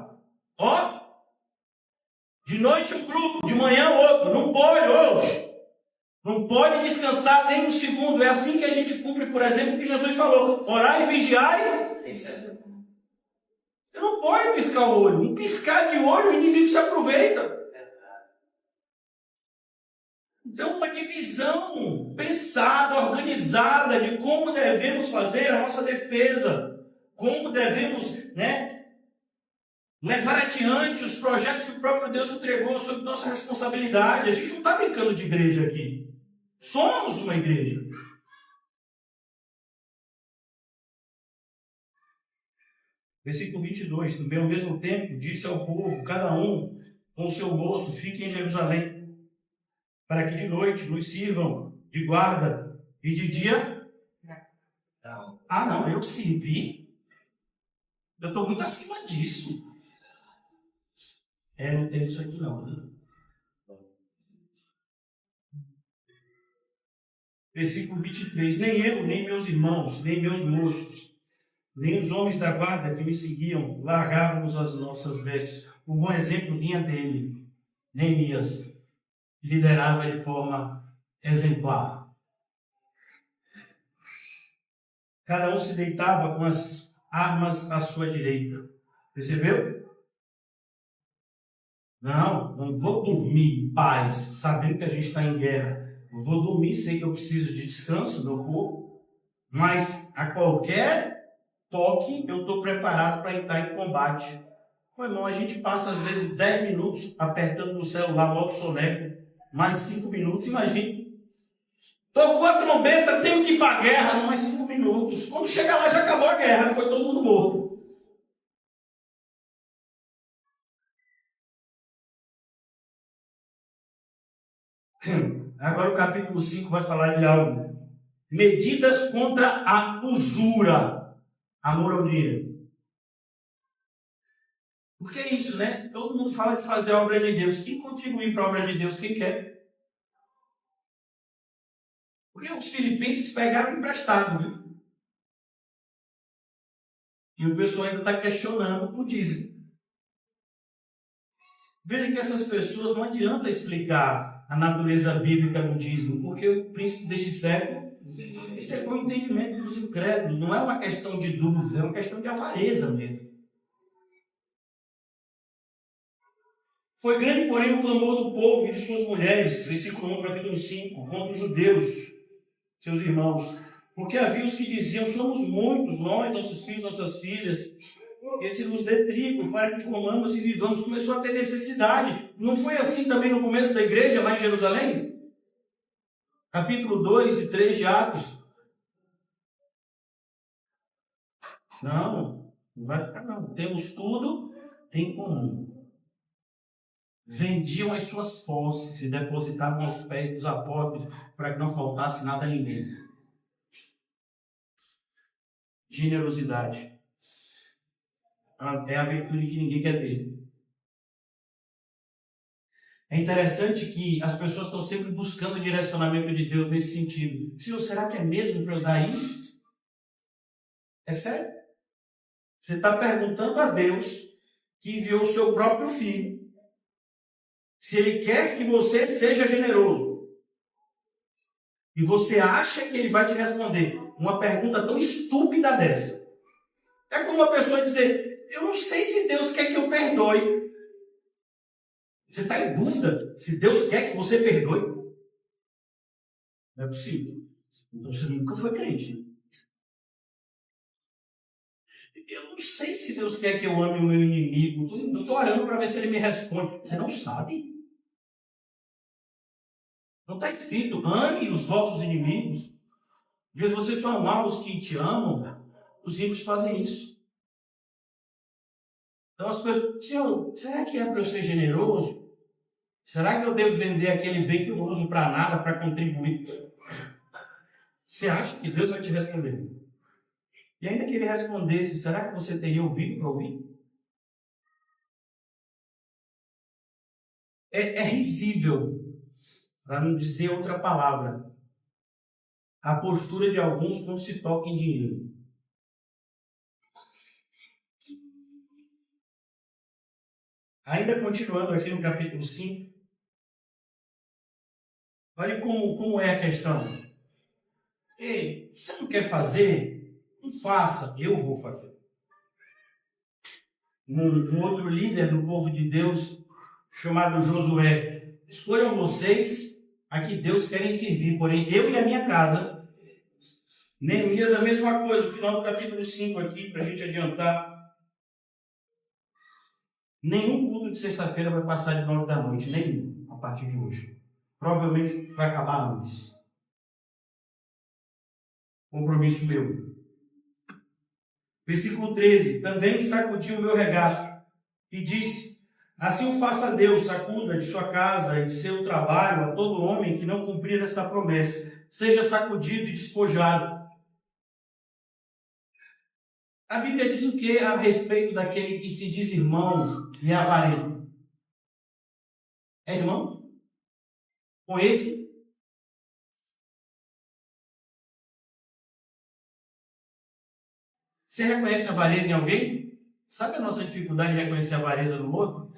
Ó, de noite um grupo, de manhã outro. Não pode hoje. Não pode descansar nem um segundo. É assim que a gente cumpre, por exemplo, o que Jesus falou. Orar e vigiar. Você não pode piscar o olho. Um piscar de olho, o inimigo se aproveita. Então, uma divisão pensada, organizada de como devemos fazer a nossa defesa. Como devemos, levar adiante os projetos que o próprio Deus entregou sob nossa responsabilidade. A gente não está brincando de igreja aqui. Somos uma igreja. Versículo 22. Também ao mesmo tempo disse ao povo, cada um com o seu moço, fique em Jerusalém, para que de noite nos sirvam de guarda e de dia... Não, eu servi? Eu estou muito acima disso. Não tem isso aqui não, né? Versículo 23. Nem eu, nem meus irmãos, nem meus moços, nem os homens da guarda que me seguiam, largávamos as nossas vestes. O bom exemplo vinha dele, Neemias, que liderava de forma exemplar. Cada um se deitava com as armas à sua direita. Percebeu? Não vou dormir em paz, sabendo que a gente está em guerra. Eu vou dormir, sei que eu preciso de descanso, meu corpo, mas a qualquer toque eu estou preparado para entrar em combate. Meu irmão, a gente passa às vezes 10 minutos apertando no celular, modo soneca, mais 5 minutos, imagine. Tocou a trombeta, tenho que ir para a guerra, não mais 5 minutos. Quando chega lá já acabou a guerra, foi todo mundo morto. Agora o capítulo 5 vai falar de algo medidas contra a usura, amor ao dinheiro. Porque é isso, né? Todo mundo fala de fazer a obra de Deus. Quem contribuir para a obra de Deus? Quem quer? Porque os filipenses pegaram emprestado, viu? E o pessoal ainda está questionando o dízimo. Veja que essas pessoas não adianta explicar a natureza bíblica do dízimo, porque o príncipe deste século, isso é com o entendimento dos incrédulos, não é uma questão de dúvida, é uma questão de avareza mesmo. Foi grande, porém, o clamor do povo e de suas mulheres, versículo 1, capítulo 5, contra os judeus, seus irmãos, porque havia os que diziam, somos muitos, nós, nossos filhos, nossas filhas, que se nos dê trigo para que comamos e vivamos. Começou a ter necessidade. Não foi assim também no começo da igreja, lá em Jerusalém? Capítulo 2 e 3 de Atos. Não vai ficar não. Temos tudo em comum. Vendiam as suas posses e depositavam aos pés dos apóstolos para que não faltasse nada a ninguém. Generosidade é a virtude que ninguém quer ter. É interessante que as pessoas estão sempre buscando o direcionamento de Deus nesse sentido. Senhor, será que é mesmo para eu dar isso? É sério? Você está perguntando a Deus, que enviou o seu próprio filho, se ele quer que você seja generoso. E você acha que ele vai te responder uma pergunta tão estúpida dessa. É como uma pessoa dizer, eu não sei se Deus quer que eu perdoe. Você está em dúvida se Deus quer que você perdoe? Não é possível. Então você nunca foi crente. Eu não sei se Deus quer que eu ame o meu inimigo. Eu estou orando para ver se ele me responde. Você não sabe. Não está escrito, ame os vossos inimigos. Às vezes vocês só amar os que te amam. Os ímpios fazem isso. Então as pessoas, Senhor, será que é para eu ser generoso? Será que eu devo vender aquele bem que eu não uso para nada, para contribuir? Você acha que Deus vai te responder? E ainda que ele respondesse, será que você teria ouvido para ouvir? É risível, para não dizer outra palavra, a postura de alguns quando se toca em dinheiro. Ainda continuando aqui no capítulo 5, olha como é a questão. Ei, você não quer fazer? Não faça, eu vou fazer. Um outro líder do povo de Deus, chamado Josué, escolham vocês a que Deus querem servir, porém eu e a minha casa. Neemias a mesma coisa, no final do capítulo 5 aqui, para a gente adiantar. Nenhum culto de sexta-feira vai passar de 9 da noite, nenhum, a partir de hoje. Provavelmente vai acabar antes. Compromisso meu. Versículo 13. Também sacudiu o meu regaço e disse, assim o faça Deus, sacuda de sua casa e de seu trabalho a todo homem que não cumprir esta promessa. Seja sacudido e despojado. A Bíblia diz o que a respeito daquele que se diz irmão e é avarento? É irmão? Com esse? Você reconhece a avareza em alguém? Sabe a nossa dificuldade de reconhecer a avareza no outro?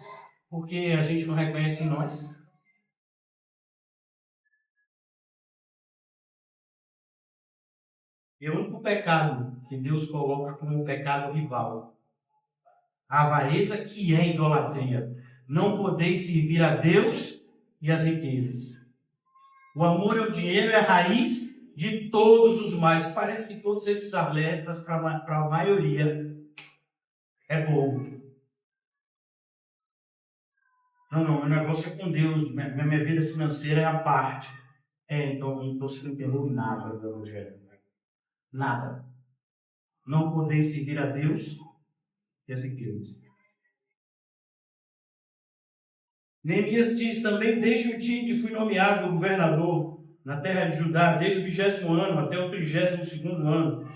Porque a gente não reconhece em nós. E o único pecado que Deus coloca como um pecado rival. A avareza, que é idolatria. Não podeis servir a Deus e as riquezas. O amor ao dinheiro é a raiz de todos os males. Parece que todos esses alertas, para a maioria, é bom. Não, meu negócio é com Deus. Minha vida financeira é a parte. Então não estou sendo entendendo nada do Evangelho. Nada. Não podeis servir a Deus e as riquezas. Neemias diz também, desde o dia que fui nomeado governador, na terra de Judá, desde o 20º ano até o 32º ano,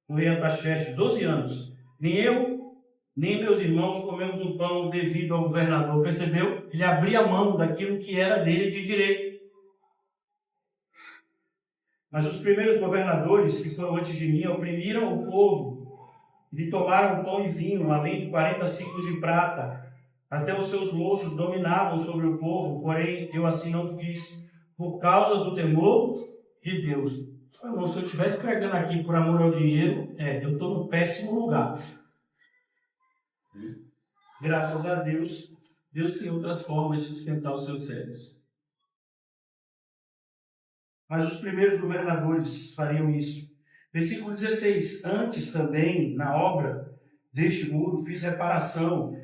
com o rei Artaxerxes, 12 anos. Nem eu, nem meus irmãos comemos o pão devido ao governador. Percebeu? Ele abria mão daquilo que era dele de direito. Mas os primeiros governadores que foram antes de mim oprimiram o povo e lhe tomaram pão e vinho, além de 40 ciclos de prata. Até os seus moços dominavam sobre o povo, porém eu assim não fiz, por causa do temor de Deus. Irmão, se eu estivesse pregando aqui por amor ao dinheiro, eu estou no péssimo lugar. Graças a Deus, Deus tem outras formas de sustentar os seus servos. Mas os primeiros governadores fariam isso. Versículo 16. Antes também, na obra deste muro, fiz reparação,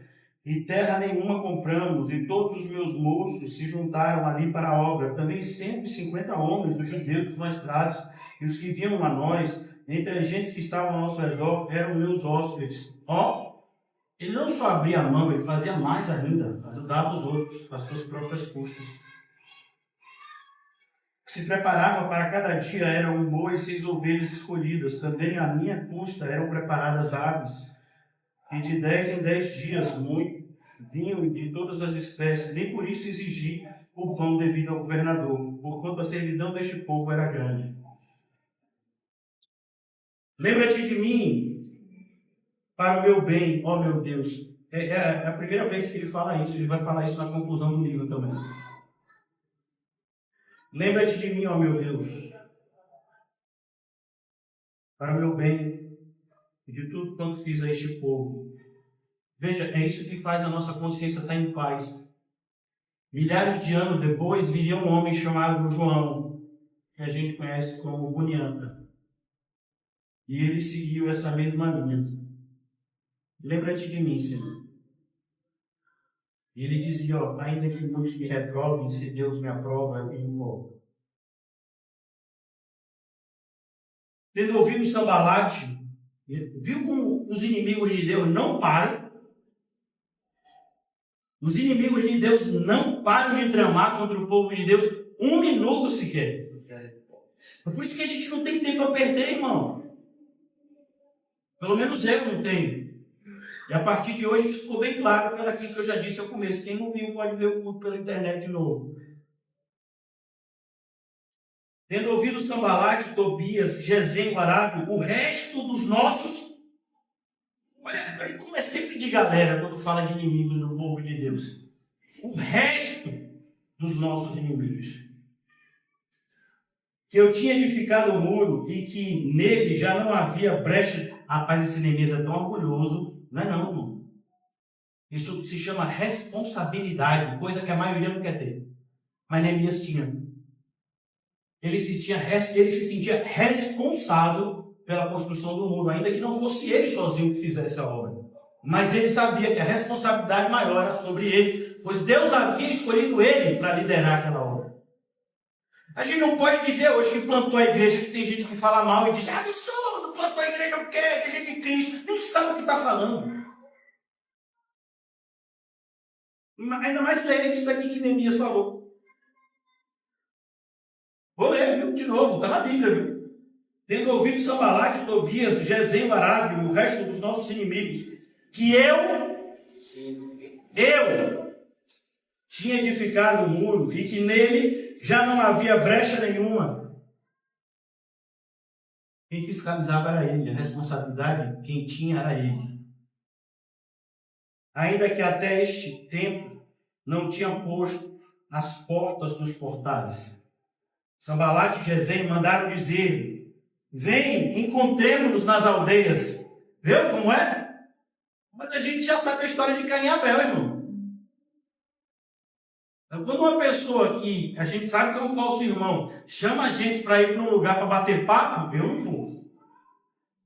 e terra nenhuma compramos, e todos os meus moços se juntaram ali para a obra. Também 150 homens dos judeus, dos magistrados, e os que vinham a nós, entre as gentes que estavam ao nosso redor, eram meus hóspedes. Ele não só abria a mão, ele fazia mais ainda, ajudava os outros, às suas próprias custas. Se preparava para cada dia eram um boi e 6 ovelhas escolhidas. Também à minha custa eram preparadas aves, e de 10 em 10 dias muito vinho de todas as espécies. Nem por isso exigi o pão devido ao governador, porquanto a servidão deste povo era grande. Lembra-te de mim para o meu bem, ó meu Deus. É a primeira vez que ele fala isso. Ele vai falar isso na conclusão do livro também. Lembra-te de mim, ó meu Deus, para o meu bem e de tudo quanto fiz a este povo. Veja, é isso que faz a nossa consciência estar em paz. Milhares de anos depois, viria um homem chamado João, que a gente conhece como Bunianca. E ele seguiu essa mesma linha. Lembra-te de mim, Senhor. E ele dizia, ainda que muitos me reprovem, se Deus me aprova, eu me morro. Tendo ouvido Sambalate, viu como os inimigos de Deus não param? Os inimigos de Deus não param de tramar contra o povo de Deus um minuto sequer. É por isso que a gente não tem tempo a perder, irmão. Pelo menos eu não tenho. E a partir de hoje ficou bem claro pelo aquilo que eu já disse ao começo. Quem não viu pode ver o culto pela internet de novo. Tendo ouvido Sambalate, Tobias, Gesem, Arábio, o resto dos nossos... Olha como é sempre de galera quando fala de inimigos do povo de Deus. O resto dos nossos inimigos. Que eu tinha edificado o muro e que nele já não havia brecha. Rapaz, esse Neemias é tão orgulhoso. Não é não, irmão. Isso se chama responsabilidade, coisa que a maioria não quer ter. Mas Neemias tinha. Ele se sentia responsável pela construção do muro, ainda que não fosse ele sozinho que fizesse a obra. Mas ele sabia que a responsabilidade maior era sobre ele, pois Deus havia escolhido ele para liderar aquela obra. A gente não pode dizer hoje que plantou a igreja, que tem gente que fala mal e diz, absurdo, plantou a igreja porque é igreja de Cristo, nem sabe o que está falando. Ainda mais ler isso daqui que Neemias falou. Vou ler, viu? De novo, está na Bíblia, viu? Tendo ouvido Sambalate, Tobias, Gesem, Arábio e o resto dos nossos inimigos, que eu tinha edificado o muro e que nele já não havia brecha nenhuma. Quem fiscalizava era ele, a responsabilidade quem tinha era ele. Ainda que até este tempo não tinham posto as portas dos portais. Sambalate e Gesem mandaram dizer, vem, encontremos-nos nas aldeias. Viu como é? Mas a gente já sabe a história de Caim e Abel, irmão. Quando uma pessoa que a gente sabe que é um falso irmão chama a gente para ir para um lugar para bater papo, eu não vou.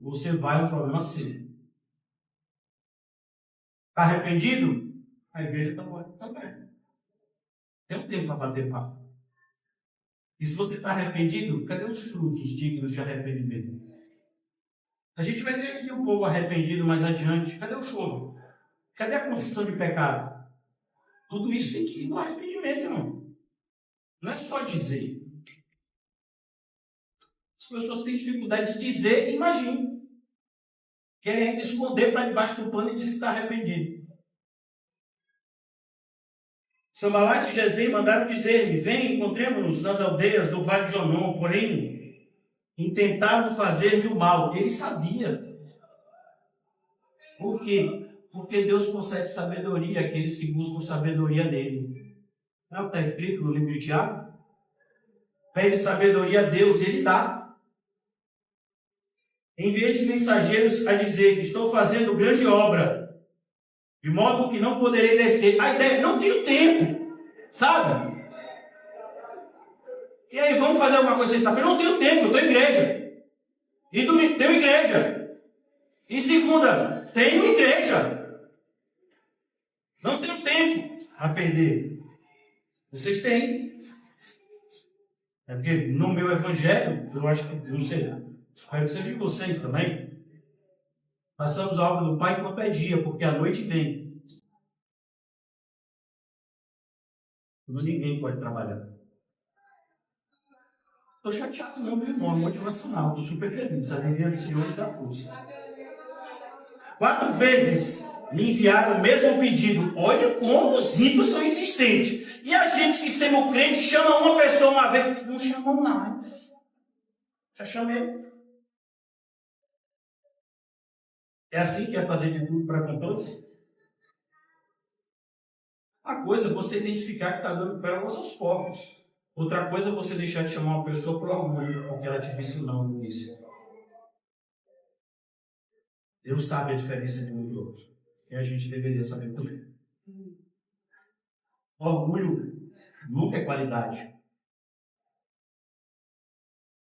Você vai, é um problema seu. Está arrependido? A igreja está bom. Está bem. Tem um tempo para bater papo. E se você está arrependido, cadê os frutos dignos de arrependimento? A gente vai ter aqui um povo arrependido mais adiante. Cadê o choro? Cadê a confissão de pecado? Tudo isso tem que vir com arrependimento, irmão. Não é só dizer. pessoas têm dificuldade de dizer, imagine. Querem esconder para debaixo do pano e diz que está arrependido. Sambalat e Gesem mandaram dizer-lhe: vem, encontremos-nos nas aldeias do Vale de Onom, porém intentavam fazer-lhe o mal. Ele sabia. Por quê? Porque Deus concede sabedoria àqueles que buscam sabedoria nele. Não é o que está escrito no livro de Tiago? Pede sabedoria a Deus, ele dá. Enviei mensageiros a dizer que estou fazendo grande obra, de modo que não poderei descer. A ideia, não tenho tempo, sabe? E aí, vamos fazer alguma coisa sexta-feira? Não tenho tempo, eu estou em igreja. E domingo, tenho igreja. E segunda, tenho igreja. Não tenho tempo a perder. Vocês têm. É porque no meu evangelho, eu acho que, não sei, espero que seja de vocês também. Passamos a obra do Pai enquanto é dia, porque a noite vem. Quando ninguém pode trabalhar. Estou chateado não, meu irmão, é motivacional. Estou super feliz. A alegria do Senhor dá força. 4 vezes me enviaram o mesmo pedido. Olha como os ímpios são insistentes. E a gente que sendo crente chama uma pessoa uma vez. Não chamou mais. Já chamei. É assim que é fazer de tudo para com todos? Uma coisa é você identificar que está dando pérolas aos povos. Outra coisa é você deixar de chamar uma pessoa por orgulho, porque ela te disse não no início. Deus sabe a diferença de um e outro. E a gente deveria saber também. Orgulho nunca é qualidade.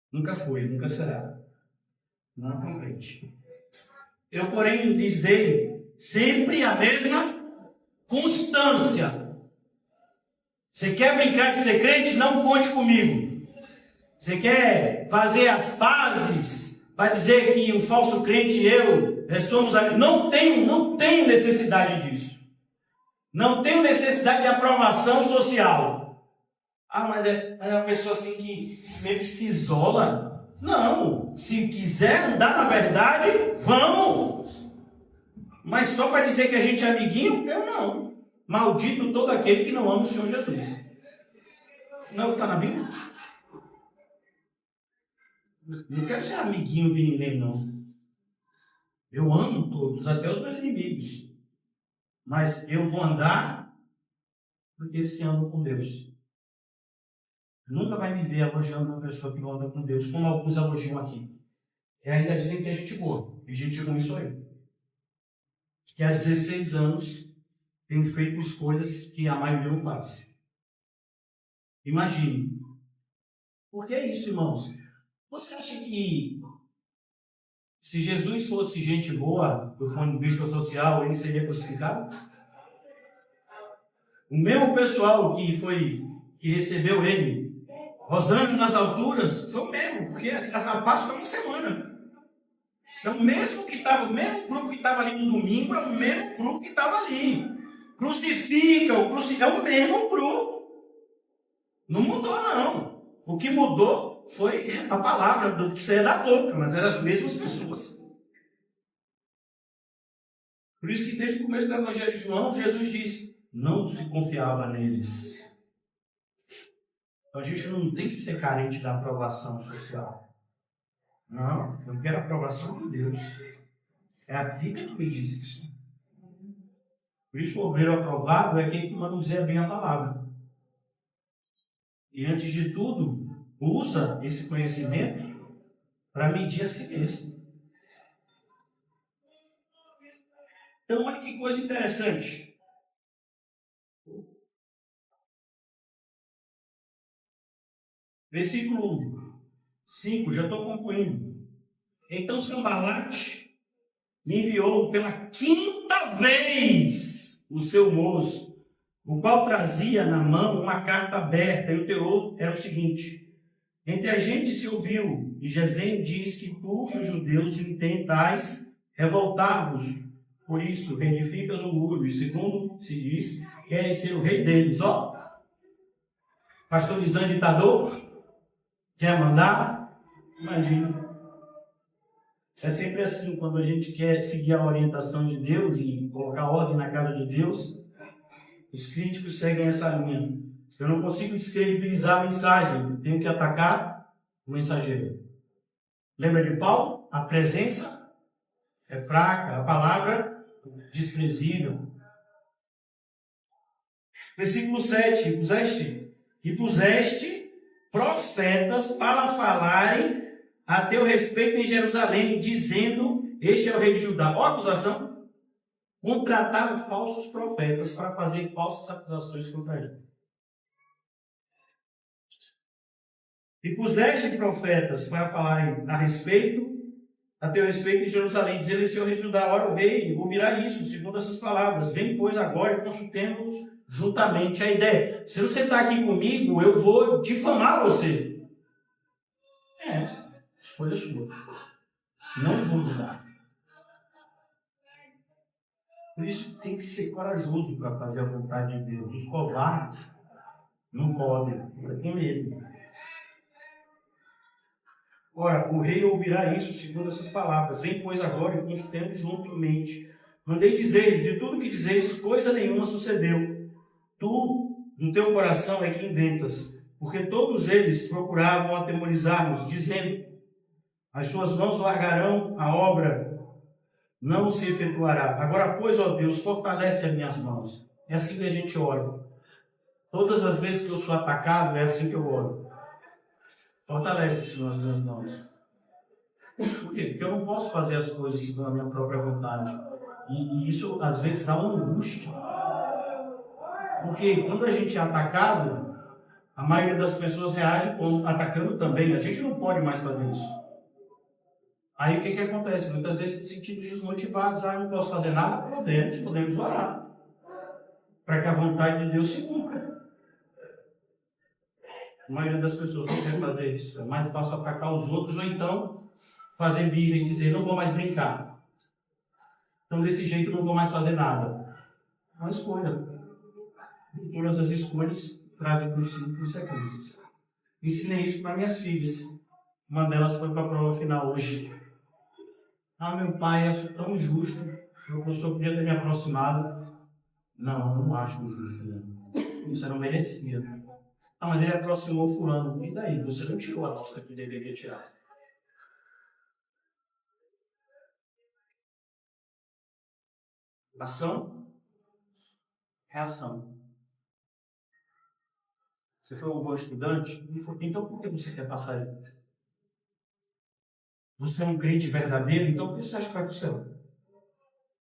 Nunca foi, nunca será. Não compreende. Eu, porém, lhes dei sempre a mesma constância. Você quer brincar de ser crente? Não conte comigo. Você quer fazer as pazes para dizer que um falso crente e eu somos amigos? Não tenho necessidade disso. Não tenho necessidade de aprovação social. Ah, mas é uma pessoa assim que meio que se isola. Não. Se quiser andar na verdade, vamos. Mas só para dizer que a gente é amiguinho, eu não. Maldito todo aquele que não ama o Senhor Jesus. Não é o que está na Bíblia? Não quero ser amiguinho de ninguém, não. Eu amo todos, até os meus inimigos. Mas eu vou andar porque eles que andam com Deus. Nunca vai me ver elogiando uma pessoa que não anda com Deus, como alguns elogiam aqui. E ainda dizem que é gente boa. E gente ruim sou eu. Que há 16 anos tenho feito escolhas que a maioria não faz. Imagine. Por que isso, irmãos? Você acha que se Jesus fosse gente boa, do ponto de vista social, ele seria crucificado? O mesmo pessoal que recebeu ele, rosando nas alturas, foi o mesmo, porque a Páscoa foi uma semana. Então, o mesmo grupo que estava ali no domingo, é o mesmo grupo que estava ali. Crucifica, é o mesmo grupo. Não mudou, não. O que mudou foi a palavra que saía da boca, mas eram as mesmas pessoas. Por isso que desde o começo do Evangelho de João, Jesus disse, não se confiava neles. Então a gente não tem que ser carente da aprovação social. Não, eu quero a aprovação de Deus. É a Bíblia que me diz isso. Por isso o obreiro aprovado é quem manuseia bem a palavra. E antes de tudo, usa esse conhecimento para medir a si mesmo. Então, olha que coisa interessante. Versículo 5, já estou concluindo. Então, Sambalat me enviou pela 5ª vez o seu moço, o qual trazia na mão uma carta aberta, e o teor era o seguinte: entre a gente se ouviu, e Gesem diz que tu e os judeus intentais revoltar-vos. Por isso, reedificas o muro, e segundo se diz, queres ser o rei deles. Pastorizando ditador, quer mandar, Imagina. É sempre assim, quando a gente quer seguir a orientação de Deus e colocar ordem na casa de Deus, os críticos seguem essa linha. Eu não consigo descredibilizar a mensagem, tenho que atacar o mensageiro. Lembra de Paulo? A presença é fraca, a palavra desprezível. Versículo 7, puseste profetas para falarem a teu respeito em Jerusalém, dizendo, este é o rei de Judá. Ó a acusação. Contrataram falsos profetas para fazer falsas acusações contra ele. E puseste profetas para falarem a teu respeito em Jerusalém, dizendo, este é o rei de Judá. Ora, o rei ouvirá isso, segundo essas palavras. Vem, pois, agora e consultemos juntamente. A ideia, se você está aqui comigo, eu vou difamar você. Escolha sua. Não vou mudar. Por isso tem que ser corajoso para fazer a vontade de Deus. Os covardes não podem, tem medo. Ora, o rei ouvirá isso segundo essas palavras. Vem, pois, agora e consultemos juntamente. Mandei dizer, de tudo que dizeis, coisa nenhuma sucedeu. Tu, no teu coração, é que inventas. Porque todos eles procuravam atemorizar-nos, dizendo, as suas mãos largarão a obra, não se efetuará. Agora, pois, ó Deus, fortalece as minhas mãos. É assim que a gente ora. Todas as vezes que eu sou atacado, é assim que eu oro. Fortalece, Senhor, as minhas mãos. Por quê? Porque eu não posso fazer as coisas segundo a minha própria vontade. E isso, às vezes, dá uma angústia. Porque quando a gente é atacado, a maioria das pessoas reage atacando também. A gente não pode mais fazer isso. Aí o que acontece? Muitas vezes nos sentimos desmotivados. Não posso fazer nada? Podemos orar. Para que a vontade de Deus se cumpra. A maioria das pessoas não quer fazer isso. É mais fácil atacar os outros ou então fazer birra e dizer, não vou mais brincar. Então desse jeito não vou mais fazer nada. É uma escolha. E todas as escolhas trazem consigo consequências. Ensinei isso para minhas filhas. Uma delas foi para a prova final hoje. Meu pai, acho tão justo. O professor podia ter me aproximado. Não acho justo. Não. Isso não merecia. Mas ele aproximou fulano. E daí? Você não tirou a nota que deveria tirar. Ação, reação. Você foi um bom estudante? Então por que você quer passar ele? Você é um crente verdadeiro? Então por que você acha que vai para o céu?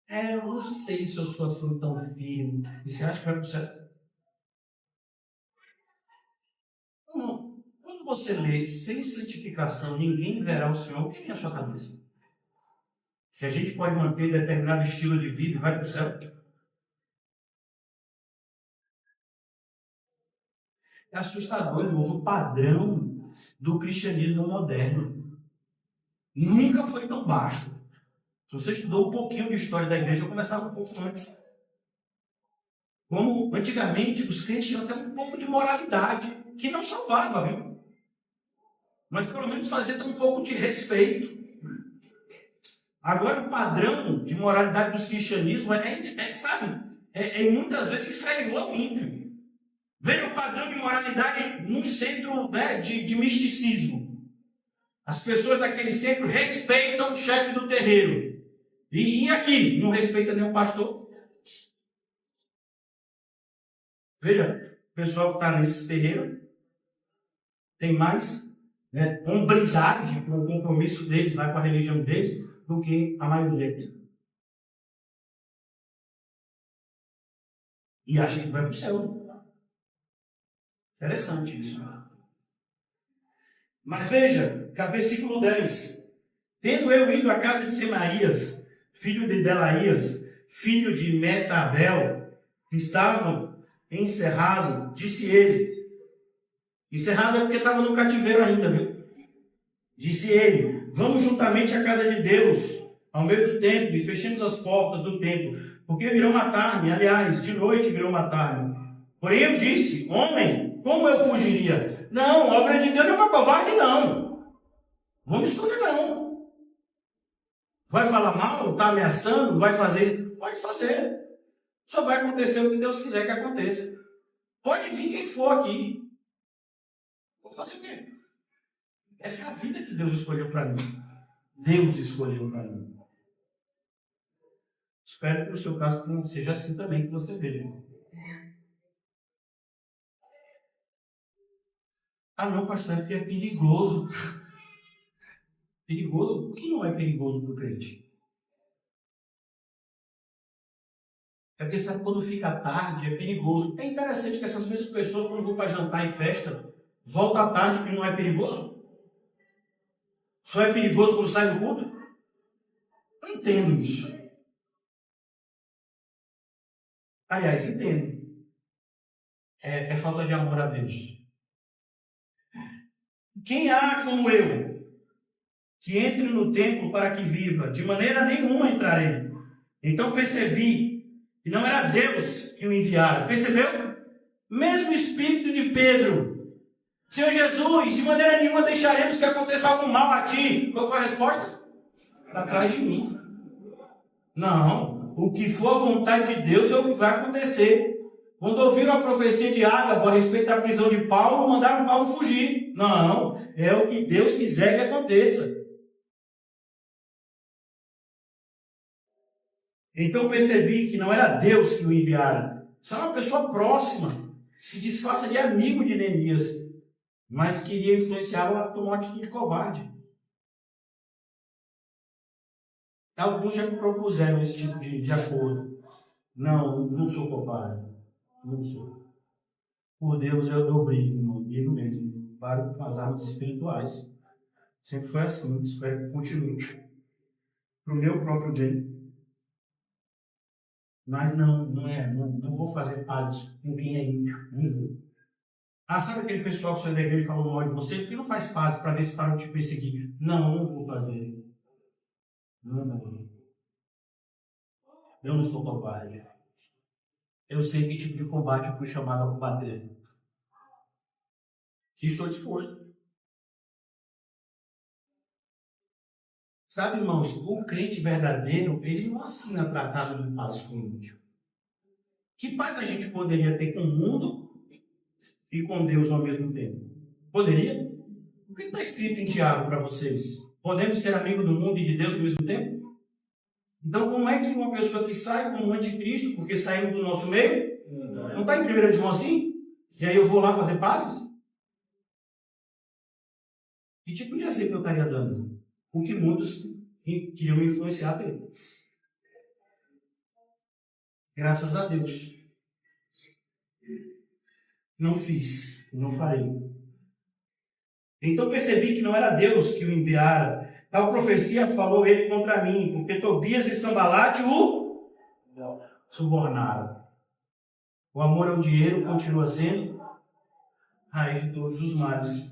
Eu não sei se eu sou assim tão firme. E você acha que vai para o céu? Quando você lê sem santificação, ninguém verá o Senhor, o que é a sua cabeça? Se a gente pode manter determinado estilo de vida, vai para o céu? É assustador, o novo padrão do cristianismo moderno. Nunca foi tão baixo. Se você estudou um pouquinho de história da igreja, eu começava um pouco antes. Como antigamente os crentes tinham até um pouco de moralidade, que não salvava, viu? Mas pelo menos fazia um pouco de respeito. Agora o padrão de moralidade dos cristianismos é muitas vezes inferior ao ímpio. Veja o padrão de moralidade num centro de misticismo. As pessoas daquele centro respeitam o chefe do terreiro. E aqui, não respeita nem o pastor. Veja, o pessoal que está nesse terreiro tem mais hombridade com o compromisso deles lá com a religião deles do que a maioria aqui. E acha que vai para o céu. Interessante isso. Mas veja, versículo 10. Tendo eu ido à casa de Semaías, filho de Delaías, filho de Metabel, que estavam encerrados, disse ele. Encerrado é porque estava no cativeiro ainda, viu? Disse ele, vamos juntamente à casa de Deus, ao meio do templo, e fechemos as portas do templo, porque virão matar-me. Aliás, de noite virão matar-me. Porém eu disse, homem, como eu fugiria? Não, a obra de Deus não é uma covarde, não. Vamos escolher não. Vai falar mal? Está ameaçando? Vai fazer? Pode fazer. Só vai acontecer o que Deus quiser que aconteça. Pode vir quem for aqui. Vou fazer o quê? Essa é a vida que Deus escolheu para mim. Deus escolheu para mim. Espero que no seu caso seja assim também, que você veja. Ah não, pastor, é porque é perigoso. Perigoso? O que não é perigoso para o crente? É porque sabe, quando fica tarde, é perigoso. É interessante que essas mesmas pessoas, quando vão para jantar e festa, voltam à tarde e não é perigoso? Só é perigoso quando sai do culto? Eu não entendo isso. Aliás, entendo. É falta de amor a Deus. Quem há como eu, que entre no templo para que viva, de maneira nenhuma entrarei. Então percebi que não era Deus que o enviara. Percebeu? Mesmo espírito de Pedro. Senhor Jesus, de maneira nenhuma deixaremos que aconteça algum mal a ti. Qual foi a resposta? Está atrás de mim. Não, o que for a vontade de Deus é o que vai acontecer. Quando ouviram a profecia de Ágabo a respeito da prisão de Paulo, mandaram Paulo fugir. Não, é o que Deus quiser que aconteça. Então percebi que não era Deus que o enviara. Só uma pessoa próxima, que se disfarça de amigo de Neemias, mas queria influenciá-lo a tomar uma atitude covarde. Alguns já me propuseram esse tipo de acordo. Não, não sou covarde. Não sou. Por Deus eu brigo, irmão, digo mesmo. Paro com as armas espirituais. Sempre foi assim, espero que continue. Para o meu próprio bem. Mas não vou fazer pazes com quem é ímpio. Ah, sabe aquele pessoal que saiu da igreja e falou mal de você? Por que não faz pazes para ver se param de te perseguir? Não vou fazer. Não. Eu não sou covarde. Eu sei que tipo de combate eu fui chamado a combater. E estou disposto. Sabe, irmãos, o crente verdadeiro, ele não assina tratado de paz com o ímpio. Que paz a gente poderia ter com o mundo e com Deus ao mesmo tempo? Poderia? O que está escrito em Tiago para vocês? Podemos ser amigos do mundo e de Deus ao mesmo tempo? Então, como é que uma pessoa que sai como anticristo, porque saiu do nosso meio, não está em 1 João assim? E aí eu vou lá fazer pazes? Que tipo de exemplo eu estaria dando? O que muitos queriam me influenciar dele. Graças a Deus. Não fiz, não farei. Então percebi que não era Deus que o enviara. Tal profecia falou ele contra mim, porque Tobias e Sambalate o subornaram. O amor ao dinheiro continua sendo raiz de todos os males.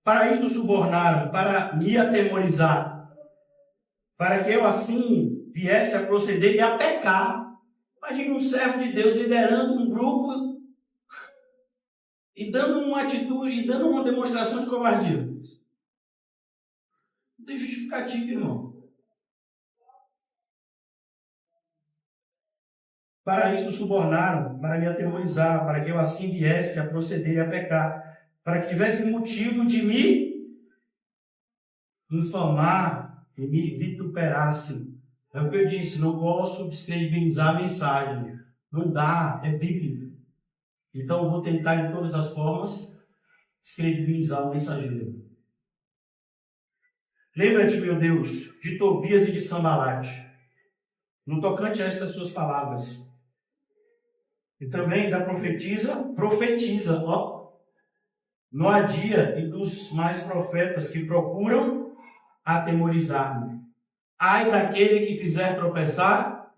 Para isso subornaram, para me atemorizar, para que eu assim viesse a proceder e a pecar. Imagina um servo de Deus liderando um grupo e dando uma atitude, e dando uma demonstração de covardia. Não tem justificativa, irmão. Para isso subornaram, para me atemorizar, para que eu assim viesse a proceder e a pecar, para que tivesse motivo de me infamar e me vituperassem. É o que eu disse, não posso descredibilizar a mensagem. Não dá, é bíblico. Então eu vou tentar de todas as formas descredibilizar o mensageiro. Lembra-te, meu Deus, de Tobias e de Sambalate, no tocante a estas suas palavras. E também da profetiza, ó, no dia e dos mais profetas que procuram atemorizar-me. Ai daquele que fizer tropeçar.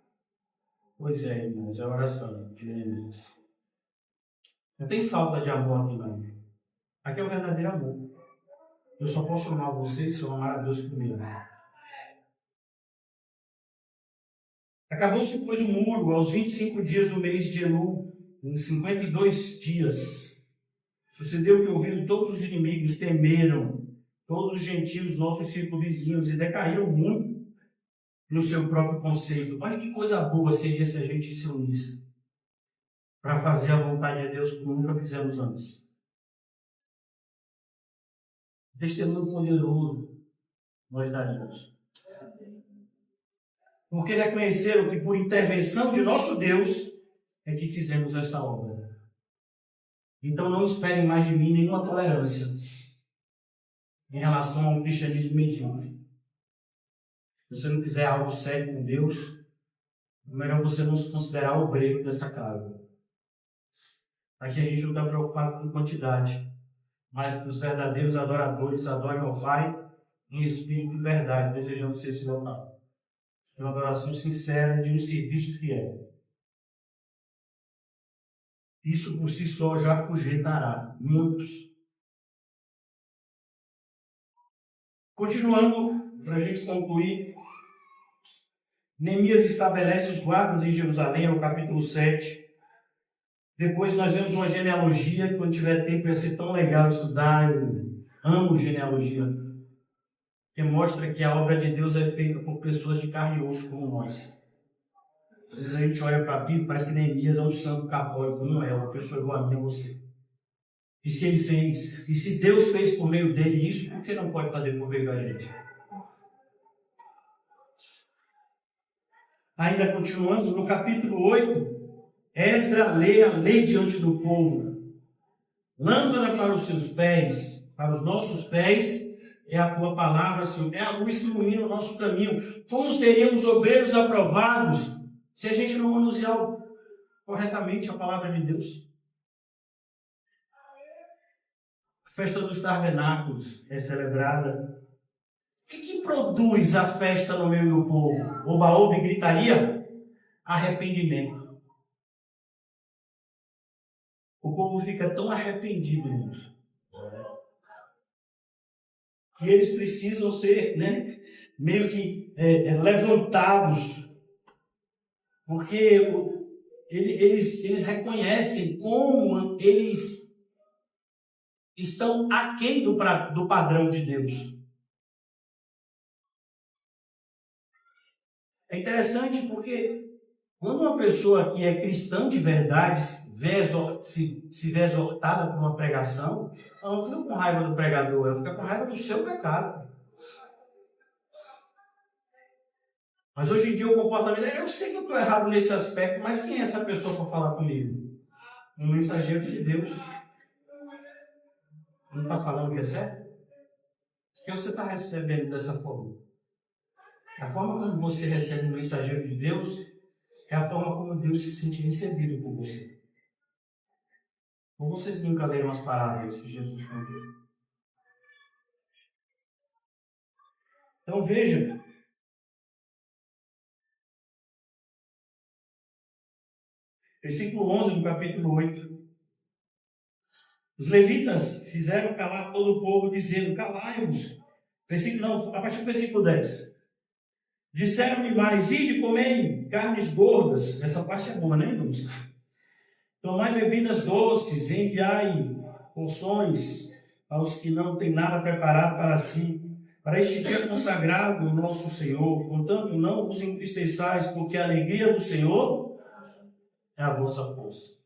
Pois é, irmãos, é a oração de Neemias. Não tem falta de amor aqui, não. Aqui é o verdadeiro amor. Eu só posso amar vocês se eu amar a Deus primeiro. Acabou-se, pois, o muro aos 25 dias do mês de Elu, em 52 dias. Sucedeu que, ouvindo todos os inimigos, temeram todos os gentios, nossos circunvizinhos, e decaíram muito no seu próprio conceito. Olha que coisa boa seria se a gente se unisse para fazer a vontade de Deus como nunca fizemos antes. Testemunho poderoso nós daríamos. Porque reconheceram que por intervenção de nosso Deus é que fizemos esta obra. Então não esperem mais de mim nenhuma tolerância em relação ao cristianismo medíocre. Se você não quiser algo sério com Deus, é melhor você não se considerar obreiro dessa casa. Aqui a gente não está preocupado com quantidade, mas que os verdadeiros adoradores adorem ao Pai em espírito e verdade, desejando ser esse local. Uma adoração sincera de um serviço fiel. Isso por si só já afugentará muitos. Continuando, para a gente concluir, Neemias estabelece os guardas em Jerusalém, no capítulo 7. Depois nós vemos uma genealogia, que quando tiver tempo vai ser tão legal estudar, eu amo genealogia, que mostra que a obra de Deus é feita por pessoas de carne e osso como nós. Às vezes a gente olha para a Bíblia e parece que Neemias é um santo católico, não é uma pessoa igual a mim e você. E se ele fez, e se Deus fez por meio dele isso, por que não pode fazer por meio da gente? Ainda continuando, no capítulo 8, Esdras lê a lei diante do povo. Lâmpada para os seus pés, para os nossos pés, é a tua palavra, Senhor. É a luz que ilumina o nosso caminho. Como teríamos obreiros aprovados se a gente não manusear corretamente a palavra de Deus? A festa dos tabernáculos é celebrada. O que produz a festa no meio do povo? Oba-oba e gritaria? Arrependimento. O povo fica tão arrependido nisso. E eles precisam ser, meio que levantados. Porque eles reconhecem como eles estão aquém do padrão de Deus. É interessante porque quando uma pessoa que é cristã de verdade se vê exortada por uma pregação, ela não fica com raiva do pregador, ela fica com raiva do seu pecado. Mas hoje em dia o comportamento eu sei que eu estou errado nesse aspecto, mas quem é essa pessoa para falar comigo? Um mensageiro de Deus. Não está falando que é certo? O que você está recebendo dessa forma? A forma como você recebe um mensageiro de Deus é a forma como Deus se sente recebido por você. Ou vocês nunca leram as parábolas que Jesus contou? Então veja. Versículo 11 do capítulo 8. Os levitas fizeram calar todo o povo, dizendo: calai-vos. A partir do versículo 10. Disseram-lhe mais: ide comei carnes gordas. Essa parte é boa, né, irmãos? Tomai bebidas doces, enviai porções aos que não têm nada preparado para si, para este dia consagrado ao nosso Senhor. Portanto, não vos entristeçais, porque a alegria do Senhor é a vossa força.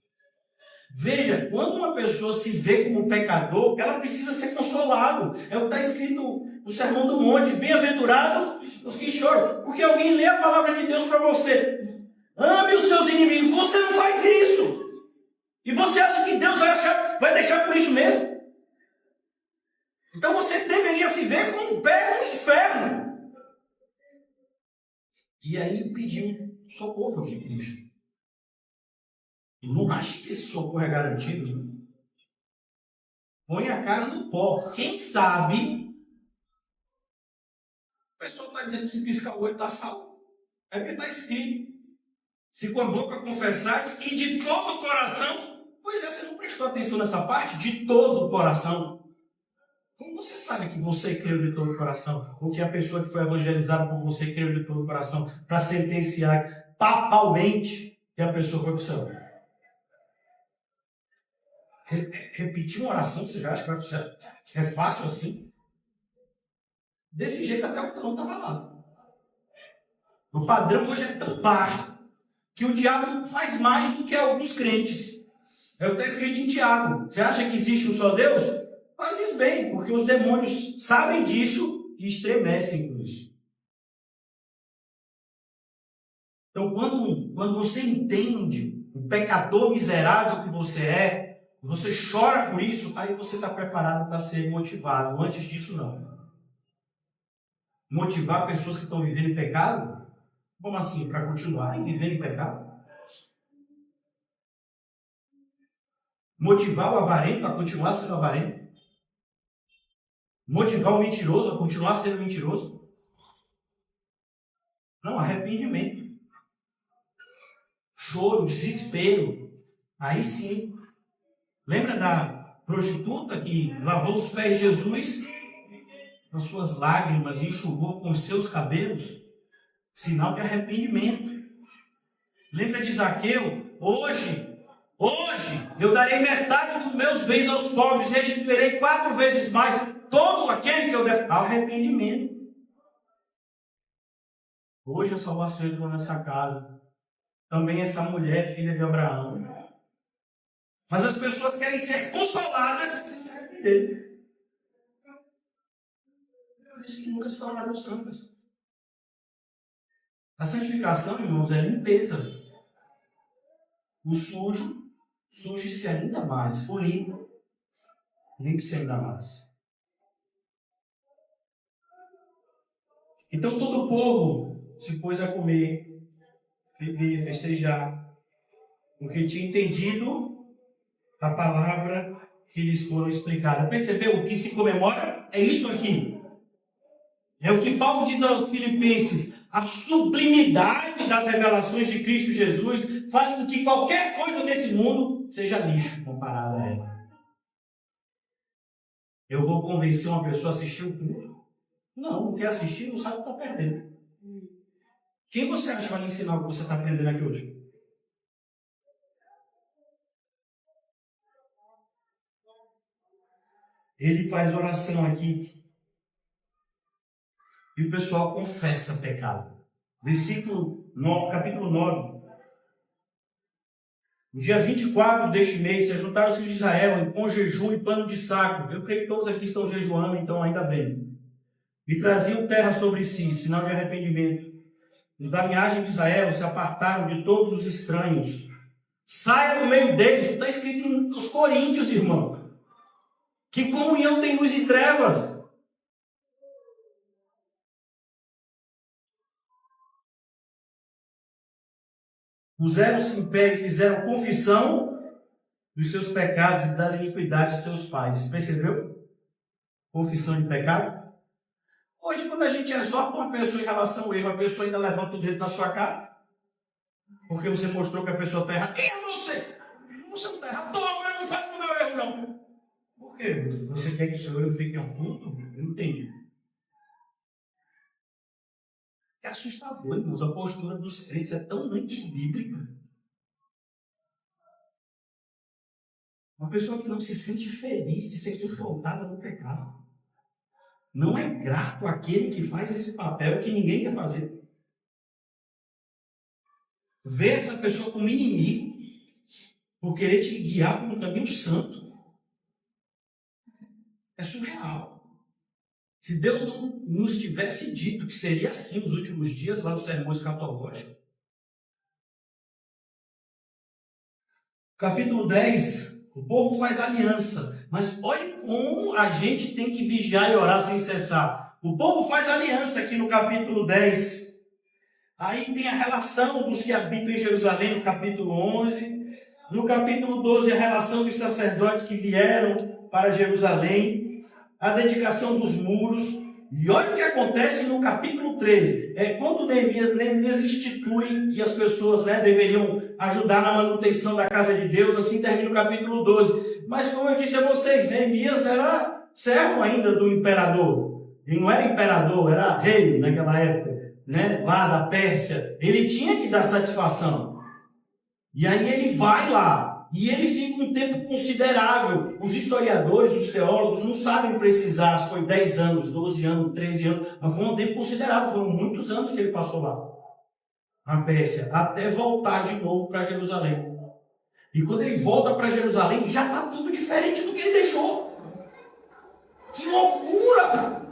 Veja, quando uma pessoa se vê como pecador, ela precisa ser consolado. É o que está escrito no Sermão do Monte: bem-aventurados os que choram. Porque alguém lê a palavra de Deus para você: ame os seus inimigos. Você não faz isso. E você acha que Deus vai deixar por isso mesmo? Então você deveria se ver com o pé no inferno. E aí pedir socorro de Cristo. E não ache que esse socorro é garantido. Né? Põe a cara no pó. Quem sabe, o pessoal está dizendo que se piscar o olho está salvo. É porque está escrito: se com a boca confessares e de todo o coração. Pois é, você não prestou atenção nessa parte? De todo o coração. Como você sabe que você creu de todo o coração? Ou que a pessoa que foi evangelizada por você creu de todo o coração? Para sentenciar papalmente que a pessoa foi para o céu. Repetir uma oração, você já acha que vai para o céu? É fácil assim? Desse jeito até o cão estava lá. O padrão hoje é tão baixo que o diabo faz mais do que alguns crentes. É o que está escrito em Tiago. Você acha que existe um só Deus? Faz isso bem, porque os demônios sabem disso e estremecem com isso. Então, quando você entende o pecador miserável que você chora por isso, aí você está preparado para ser motivado. Antes disso, não. Motivar pessoas que estão vivendo em pecado? Como assim? Para continuar vivendo em pecado? Motivar o avarento a continuar sendo avarento? Motivar o mentiroso a continuar sendo mentiroso? Não, arrependimento. Choro, desespero. Aí sim. Lembra da prostituta que lavou os pés de Jesus com suas lágrimas e enxugou com os seus cabelos? Sinal de arrependimento. Lembra de Zaqueu? Hoje, eu darei metade dos meus bens aos pobres, restituirei 4 vezes mais todo aquele que eu devo. Arrependimento. Hoje a salvação entrou nessa casa. Também essa mulher, filha de Abraão. Mas as pessoas querem ser consoladas sem se arrepender. Por isso que nunca se tornaram santas. A santificação, irmãos, é limpeza. O sujo, suje-se ainda mais. O limpo, limpe-se ainda mais. Então todo o povo se pôs a comer, beber, festejar, porque tinha entendido a palavra que lhes foi explicada. Percebeu? O que se comemora é isso aqui. É o que Paulo diz aos Filipenses. A sublimidade das revelações de Cristo Jesus faz com que qualquer coisa desse mundo seja lixo comparado a ela. Eu vou convencer uma pessoa a assistir o culto? Não quer assistir, não sabe o que está perdendo. Quem você acha que vai lhe ensinar o que você está aprendendo aqui hoje? Ele faz oração aqui. E o pessoal confessa pecado. Versículo 9, capítulo 9. No dia 24 deste mês, se juntaram os filhos de Israel com jejum e pano de saco. Eu creio que todos aqui estão jejuando, então ainda bem. E traziam terra sobre si, sinal de arrependimento. Os da linhagem de Israel se apartaram de todos os estranhos. Saia do meio deles. Está escrito nos Coríntios, irmão. Que comunhão tem luz e trevas? Puseram-se em pé e fizeram confissão dos seus pecados e das iniquidades de seus pais. Percebeu? Confissão de pecado. Hoje, quando a gente exorta uma pessoa em relação ao erro, a pessoa ainda levanta o dedo na sua cara. Porque você mostrou que a pessoa está errada. Quem é você? Você não está errado. Toma, eu não sabe do meu erro, não. Por quê? Você quer que o seu erro fique oculto? Eu não entendi. É assustador, irmãos. A postura dos crentes é tão antibíblica. Uma pessoa que não se sente feliz de ser confrontada no pecado. Não é grato àquele que faz esse papel que ninguém quer fazer. Vê essa pessoa como inimigo por querer te guiar por um caminho santo. É surreal. Se Deus não nos tivesse dito que seria assim nos últimos dias, lá no sermão escatológico. Capítulo 10, o povo faz aliança. Mas olha como a gente tem que vigiar e orar sem cessar. O povo faz aliança aqui no capítulo 10. Aí tem a relação dos que habitam em Jerusalém, no capítulo 11. No capítulo 12, a relação dos sacerdotes que vieram para Jerusalém. A dedicação dos muros. E olha o que acontece no capítulo 13. É quando Neemias institui que as pessoas deveriam ajudar na manutenção da casa de Deus. Assim termina o capítulo 12. Mas como eu disse a vocês, Neemias era servo ainda do imperador. Ele não era imperador, era rei naquela época, lá da Pérsia. Ele tinha que dar satisfação. E aí ele vai lá. E ele fica um tempo considerável. Os historiadores, os teólogos não sabem precisar se foi 10 anos, 12 anos, 13 anos, mas foi um tempo considerável, foram muitos anos que ele passou lá, na Pérsia, até voltar de novo para Jerusalém. E quando ele volta para Jerusalém, já está tudo diferente do que ele deixou. Que loucura!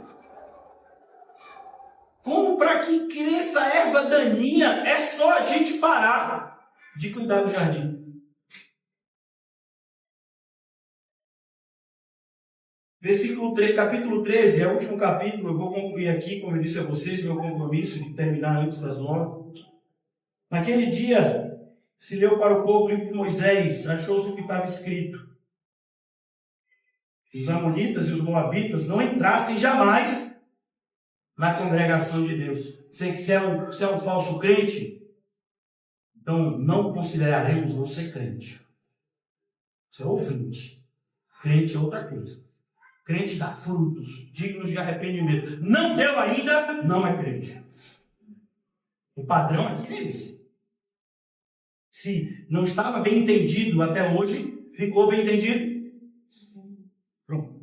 Como para que cresça erva daninha, é só a gente parar de cuidar do jardim. Versículo 3, capítulo 13, é o último capítulo, eu vou concluir aqui, como eu disse a vocês, meu compromisso de terminar antes das 9. Naquele dia, se leu para o povo livro de Moisés, achou-se o que estava escrito. Os amonitas e os moabitas não entrassem jamais na congregação de Deus. Se é um falso crente, então não consideraremos você crente. Você é ouvinte. Crente é outra coisa. Crente dá frutos dignos de arrependimento. Não deu ainda, não é crente. O padrão aqui é esse. Se não estava bem entendido até hoje, ficou bem entendido? Pronto.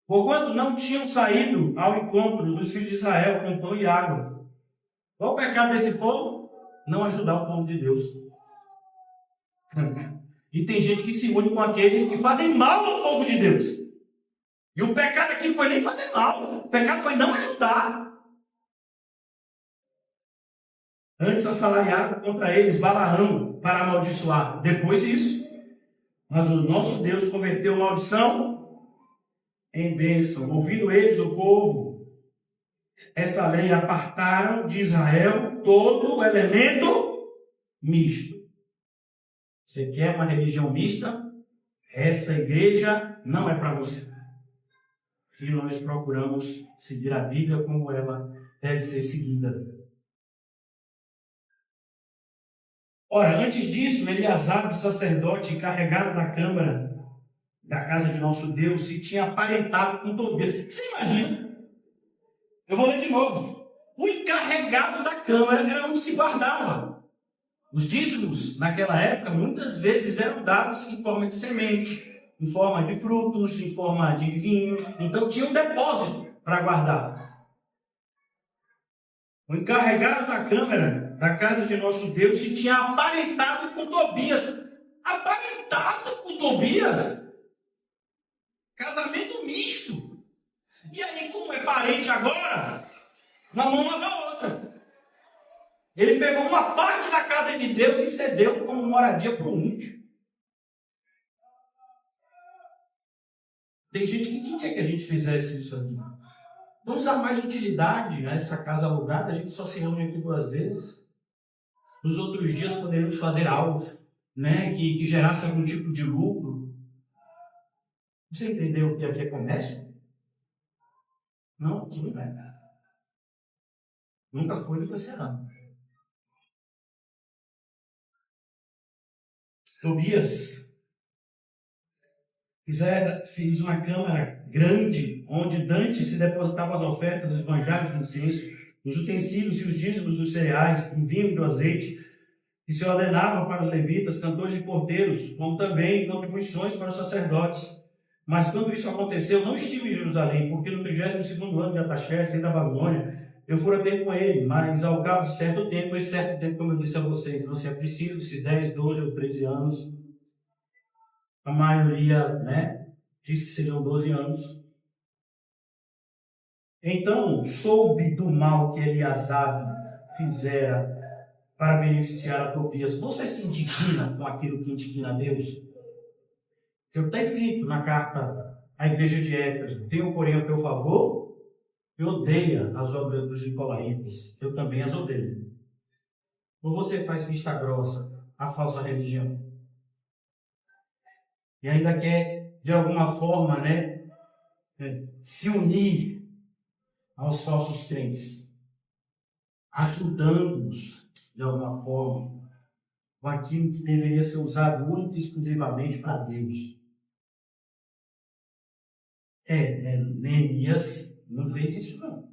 Porquanto não tinham saído ao encontro dos filhos de Israel com pão e água. Qual o pecado desse povo? Não ajudar o povo de Deus. E tem gente que se une com aqueles que fazem mal ao povo de Deus. E o pecado aqui não foi nem fazer mal. O pecado foi não ajudar. Antes assalariaram contra eles Balaão para amaldiçoar. Depois isso. Mas o nosso Deus converteu maldição em bênção. Ouvindo eles, o povo, esta lei, apartaram de Israel todo o elemento misto. Você quer uma religião mista? Essa igreja não é para você. E nós procuramos seguir a Bíblia como ela deve ser seguida. Ora, antes disso, Eleazar, o sacerdote encarregado da câmara da casa de nosso Deus, se tinha aparentado com Tobias. Você imagina? Eu vou ler de novo. O encarregado da câmara era onde se guardava. Os dízimos, naquela época, muitas vezes eram dados em forma de semente, em forma de frutos, em forma de vinho. Então tinha um depósito para guardar. O encarregado da câmara da casa de nosso Deus se tinha aparentado com Tobias. Aparentado com Tobias? Casamento misto. E aí, como é parente agora, uma mão lava a outra. Ele pegou uma parte da casa de Deus e cedeu como moradia para o ímpio. Tem gente que queria que a gente fizesse isso aqui. Vamos dar mais utilidade a essa casa alugada, a gente só se reúne aqui 2 vezes. Nos outros dias poderíamos fazer algo, né, que gerasse algum tipo de lucro. Você entendeu o que aqui é comércio? Não, aqui não é. Nunca foi, nunca será. Tobias fiz uma câmara grande, onde dantes se depositavam as ofertas, os manjares, o incenso, os utensílios e os dízimos dos cereais, o vinho e do azeite, e se ordenava para os levitas, cantores e porteiros, como também contribuições para os sacerdotes. Mas quando isso aconteceu, não estive em Jerusalém, porque no 32º ano de Ataxerxes, rei da Babilônia, eu fora ter com ele, mas ao cabo de certo tempo, esse certo tempo, como eu disse a vocês, não se é preciso, se 10, 12 ou 13 anos, a maioria, né, diz que seriam 12 anos. Então, soube do mal que Eleazar fizera para beneficiar a Tobias. Você se indigna com aquilo que indigna a Deus? Que está escrito na carta à igreja de Éfeso: tenho, porém, a teu favor, e odeia as obras dos nicolaítas. Eu também as odeio. Ou você faz vista grossa à falsa religião? E ainda quer, de alguma forma, né, se unir aos falsos crentes, ajudando-os, de alguma forma, com aquilo que deveria ser usado única e exclusivamente para Deus. Neemias não fez isso, não.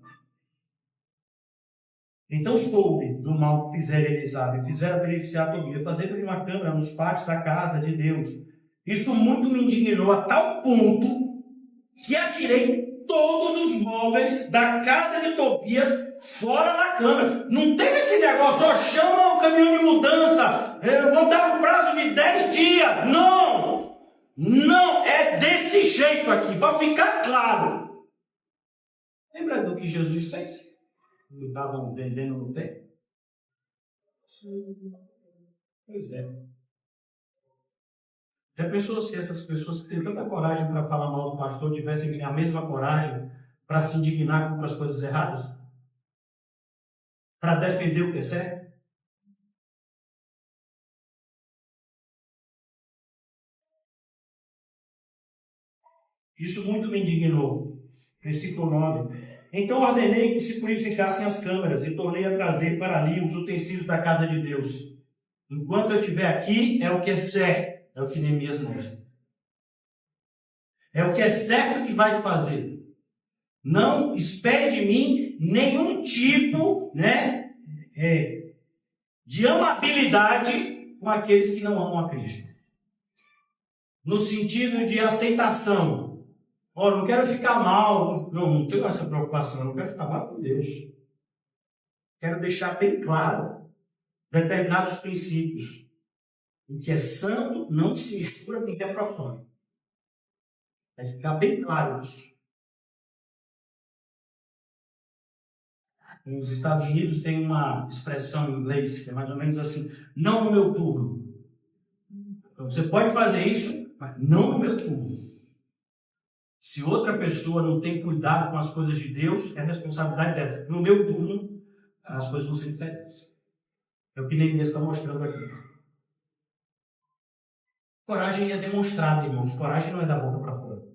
Então soube do mal que fizera Elisabe, fizera beneficiar Tobias, fazendo-lhe uma câmara nos pátios da casa de Deus. Isto muito me indignou a tal ponto que atirei todos os móveis da casa de Tobias fora da câmara. Não teve esse negócio, ó, chama o caminhão de mudança, vou dar um prazo de 10 dias. Não! Não, é desse jeito aqui, para ficar claro. Lembra do que Jesus fez? Que estavam vendendo no templo? Pois é. Já pensou se essas pessoas que têm tanta coragem para falar mal do pastor tivessem a mesma coragem para se indignar contra as coisas erradas? Para defender o que é certo? Isso muito me indignou. Versículo 9. Então ordenei que se purificassem as câmaras e tornei a trazer para ali os utensílios da casa de Deus. Enquanto eu estiver aqui, é o que é certo. É o que Neemias mostra. É o que é certo que vais fazer. Não espere de mim nenhum tipo, de amabilidade com aqueles que não amam a Cristo. No sentido de aceitação. Ora, não quero ficar mal. Não tenho essa preocupação. Eu não quero ficar mal com Deus. Quero deixar bem claro determinados princípios. O que é santo não se mistura com o que é profano. Vai ficar bem claro isso. Nos Estados Unidos tem uma expressão em inglês que é mais ou menos assim: não no meu turno. Então, você pode fazer isso, mas não no meu turno. Se outra pessoa não tem cuidado com as coisas de Deus, é responsabilidade dela. No meu turno, as coisas vão ser diferentes. É o que Neemias está mostrando aqui. Coragem é demonstrada, irmãos. Coragem não é da boca para fora.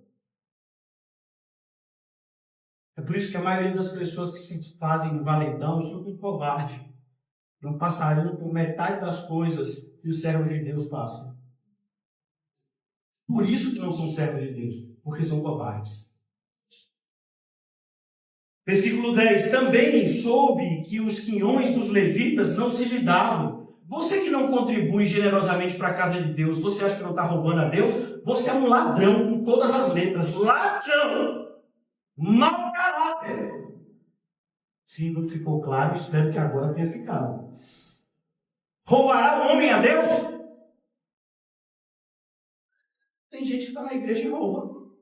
É por isso que a maioria das pessoas que se fazem valentão são muito covardes. Não passariam por metade das coisas que os servos de Deus passam. Por isso que não são servos de Deus, porque são covardes. Versículo 10. Também soube que os quinhões dos levitas não se lhe davam. Você que não contribui generosamente para a casa de Deus, você acha que não está roubando a Deus? Você é um ladrão com todas as letras. Ladrão! Mau caráter! Se não ficou claro, espero que agora tenha ficado. Roubará o homem a Deus? Tem gente que está na igreja e rouba.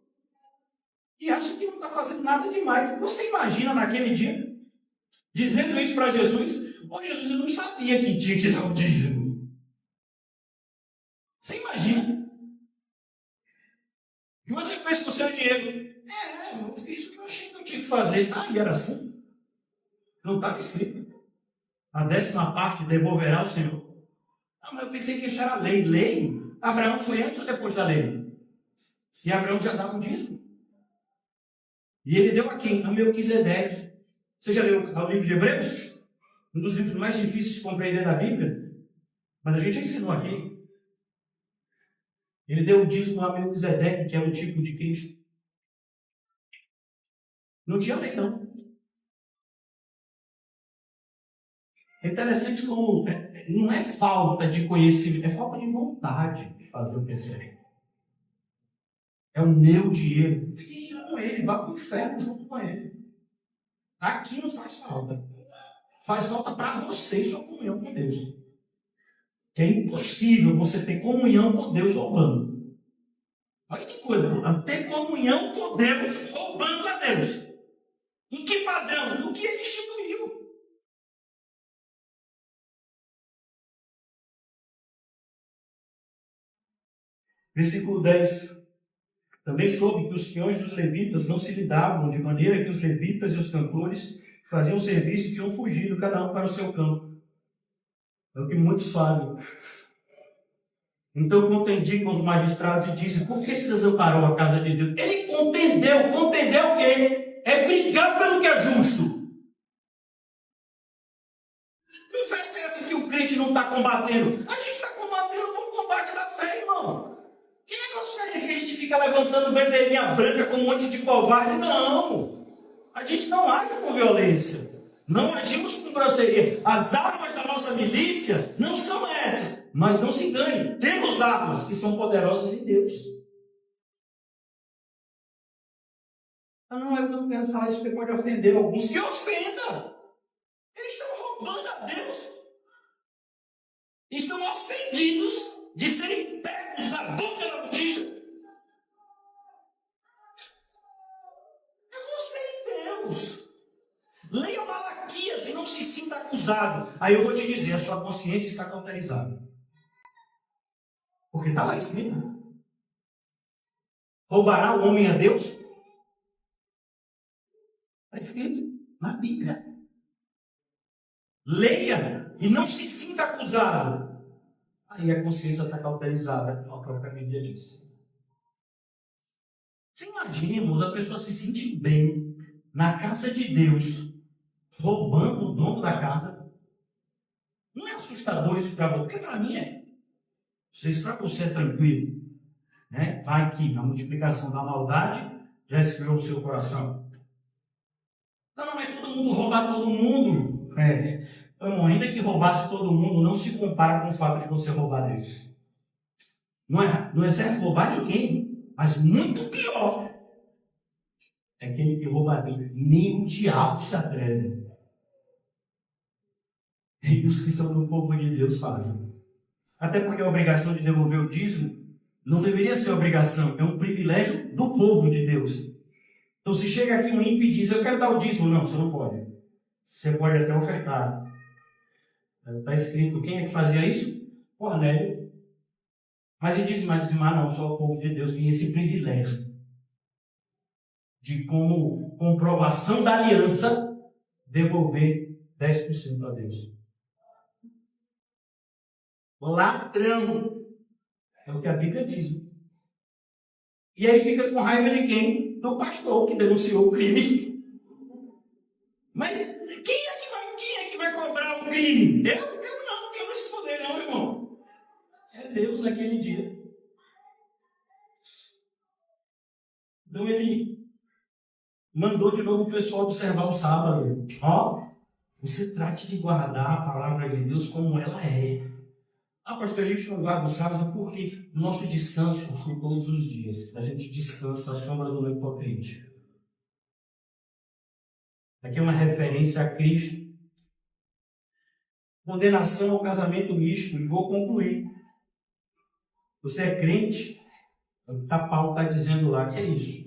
E acha que não está fazendo nada demais. Você imagina naquele dia, dizendo isso para Jesus: ô Jesus, eu não sabia que tinha que dar o dízimo. Você imagina? E você fez com o seu dinheiro? Eu fiz o que eu achei que eu tinha que fazer. E era assim. Não estava escrito. A 10ª parte devolverá ao Senhor. Mas eu pensei que isso era lei. Lei? Abraão foi antes ou depois da lei? E Abraão já dava um dízimo. E ele deu a quem? A Melquisedeque. Você já leu o livro de Hebreus? Um dos livros mais difíceis de compreender da Bíblia. Mas a gente já ensinou aqui. Ele deu o dízimo a Melquisedeque, que é o tipo de Cristo. Não tinha lei, não. É interessante como não é falta de conhecimento, é falta de vontade de fazer o que é certo. É o meu dinheiro. Fica com ele, vá para o inferno junto com ele. Aqui não faz falta. Faz falta para você e sua comunhão com Deus. Que é impossível você ter comunhão com Deus roubando. Olha que coisa, ter comunhão com Deus roubando a Deus. Em que padrão? No que ele instituiu. Versículo 10. Também soube que os peões dos levitas não se lidavam, de maneira que os levitas e os cantores faziam o serviço e tinham fugido, cada um para o seu campo. É o que muitos fazem. Então contendi com os magistrados e disse: por que se desamparou a casa de Deus? Ele contendeu o quê? É brigar pelo que é justo. Que fé é essa que o crente não está combatendo? A gente está combatendo no combate da fé, irmão. Que negócio é esse que a gente fica levantando bandeirinha branca com um monte de covarde? Não! A gente não age com violência. Não agimos com grosseria. As armas da nossa milícia não são essas. Mas não se engane, temos armas que são poderosas em Deus. Não, eu não quero falar isso porque pode ofender alguns. Que ofenda! Eles estão roubando a Deus. Estão ofendidos de serem pegos na boca da botija. É você e Deus. Leia Malaquias e não se sinta acusado. Aí eu vou te dizer, a sua consciência está cauterizada. Porque está lá escrito. Roubará o homem a Deus? Está escrito na Bíblia. Leia e não se sinta acusado. Aí a consciência está cauterizada, como a própria Bíblia diz. Você imagina, irmãos, a pessoa se sente bem na casa de Deus, roubando o dono da casa. Não é assustador isso para você? Porque para mim é. Se para você é tranquilo, né? Vai que a multiplicação da maldade já esfriou o seu coração. Não é todo mundo roubar todo mundo. Irmão, ainda que roubasse todo mundo, não se compara com o fato de você roubar Deus. Não é certo roubar ninguém, mas muito pior é aquele que rouba a Bíblia. Nem o diabo se atreve. E os que são do povo de Deus fazem. Até porque a obrigação de devolver o dízimo não deveria ser obrigação, é um privilégio do povo de Deus. Então, se chega aqui um ímpio e diz, eu quero dar o dízimo, não, você não pode. Você pode até ofertar. Está escrito, quem é que fazia isso? Cornélio. Mas ele dizimar não, só o povo de Deus tinha esse privilégio de, como comprovação da aliança, devolver 10% a Deus. Ladrão. É o que a Bíblia diz. E aí fica com raiva de quem? Do pastor que denunciou o crime. Mas quem é que vai cobrar o crime? Eu não tenho esse poder não, irmão. É Deus naquele dia. Então ele mandou de novo o pessoal observar o sábado. Você trate de guardar a palavra de Deus como ela é. Pastor, a gente não guarda o sábado porque nosso descanso são todos os dias. A gente descansa à sombra do Onipotente. Aqui é uma referência a Cristo. Condenação ao casamento misto. E vou concluir. Você é crente? A Paulo está dizendo lá que é isso.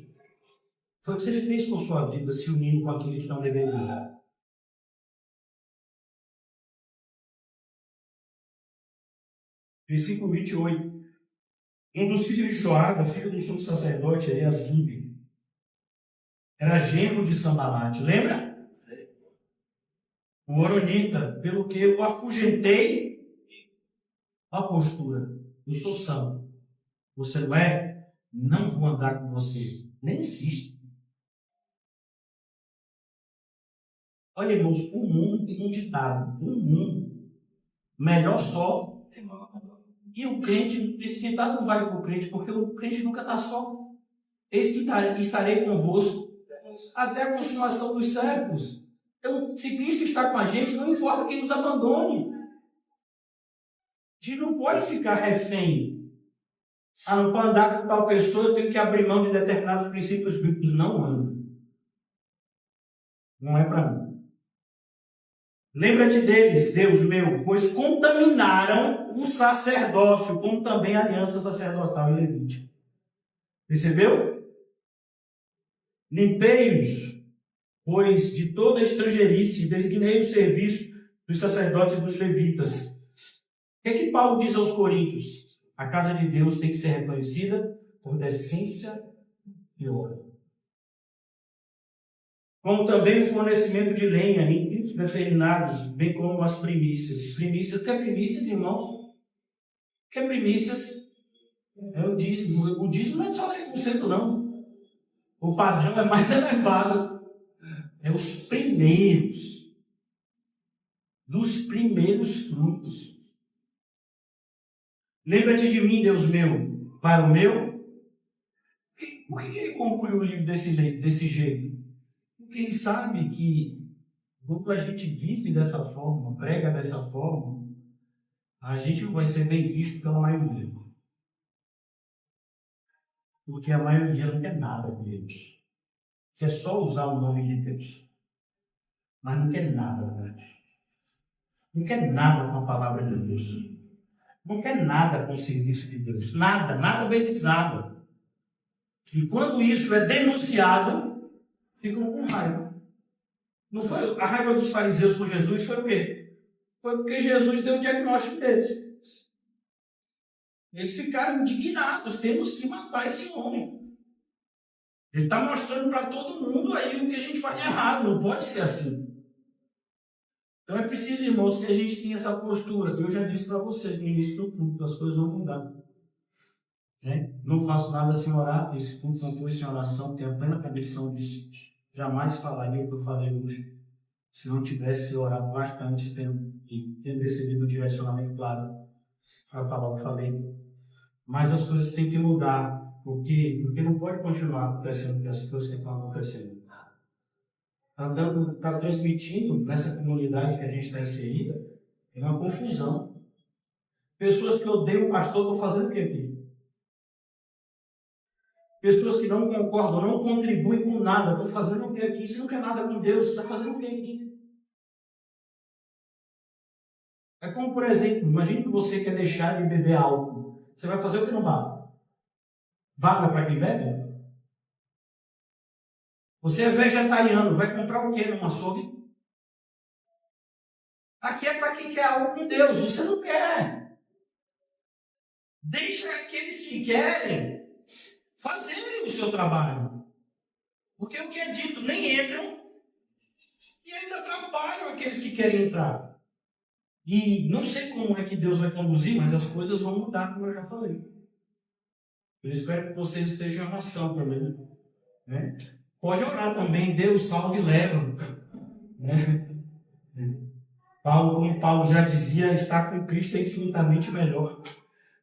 Foi o que você fez com a sua vida, se unindo com aquele que não deveria. Versículo 28. Um dos filhos de Joada, filho do sumo sacerdote, Eliasib, era genro de Sambalate. Lembra? O Oronita, pelo que eu afugentei a postura. Eu sou santo. Você não é? Não vou andar com você. Nem insiste. Olha, irmãos, o mundo tem um ditado. O mundo, melhor só. E o crente, esse ditado não vale para o crente, porque o crente nunca está só. Eis que estarei convosco até a consumação dos séculos. Então, se Cristo está com a gente, não importa quem nos abandone. A gente não pode ficar refém. Não para andar com tal pessoa, eu tenho que abrir mão de determinados princípios bíblicos. Não ando. Não é para mim. Lembra-te deles, Deus meu, pois contaminaram o sacerdócio, como também a aliança sacerdotal e levítica. Percebeu? Limpei-os, pois de toda estrangeirice, designei o serviço dos sacerdotes e dos levitas. O que Paulo diz aos coríntios? A casa de Deus tem que ser reconhecida por decência e honra. Como também o fornecimento de lenha em tipos veterinários, bem como as primícias. Primícias, o que é primícias, irmãos? O que é primícias? É o dízimo. O dízimo não é só 10%, não. O padrão é mais elevado. É os primeiros. Dos primeiros frutos. Lembra-te de mim, Deus meu, para o meu? Por que ele concluiu o livro desse jeito? Porque ele sabe que Quando a gente vive dessa forma, prega dessa forma, a gente não vai ser bem visto pela maioria. Porque a maioria não quer nada com Deus. Quer só usar o nome de Deus. Mas não quer nada com Deus. Não quer nada com a palavra de Deus. Não quer nada com o serviço de Deus. Nada, nada vezes nada. E quando isso é denunciado, ficam com raiva. Não foi a raiva dos fariseus por Jesus, foi o quê? Foi porque Jesus deu o diagnóstico deles. Eles ficaram indignados, temos que matar esse homem. Ele está mostrando para todo mundo aí o que a gente faz errado, não pode ser assim. Então é preciso, irmãos, que a gente tenha essa postura, que eu já disse para vocês no início do culto, as coisas vão mudar. Não faço nada sem orar, esse culto não foi sem oração, tenho a plena convicção disso. Jamais falaria o que eu falei hoje, se não tivesse orado bastante e tendo recebido um direcionamento claro para falar o que eu falei. Mas as coisas têm que mudar, porque não pode continuar acontecendo as coisas que estão acontecendo. Está transmitindo nessa comunidade que a gente está inserida, é uma confusão. Pessoas que odeiam o pastor estão fazendo o que aqui? Pessoas que não concordam, não contribuem com nada, estão fazendo o que aqui? Você não quer nada com Deus, você está fazendo o que aqui? É como, por exemplo, imagine que você quer deixar de beber álcool. Você vai fazer o que não vale? Vaga para quem bebe? Você é vegetariano, vai comprar o que numa açougue? Aqui é para quem quer algo com Deus, você não quer. Deixa aqueles que querem fazerem o seu trabalho. Porque o que é dito, nem entram e ainda atrapalham aqueles que querem entrar. E não sei como é que Deus vai conduzir, mas as coisas vão mudar, como eu já falei. Eu espero que vocês estejam em oração também. Né? Pode orar também, Deus salve e leva. Né? Como Paulo já dizia, estar com Cristo é infinitamente melhor.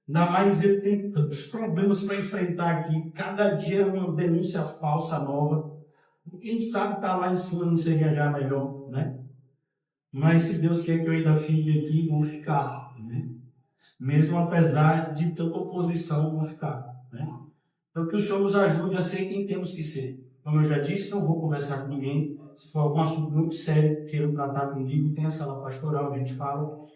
Ainda mais ele tem tantos problemas para enfrentar aqui. Cada dia é uma denúncia falsa nova. Quem sabe estar lá em cima não seria já melhor, né? Mas se Deus quer que eu ainda fique aqui, vou ficar. Né? Mesmo apesar de tanta oposição, vou ficar. Né? Então que o Senhor nos ajude a ser quem temos que ser. Como eu já disse, não vou conversar com ninguém. Se for algum assunto muito sério, queiram tratar comigo, tem a sala pastoral, a gente fala.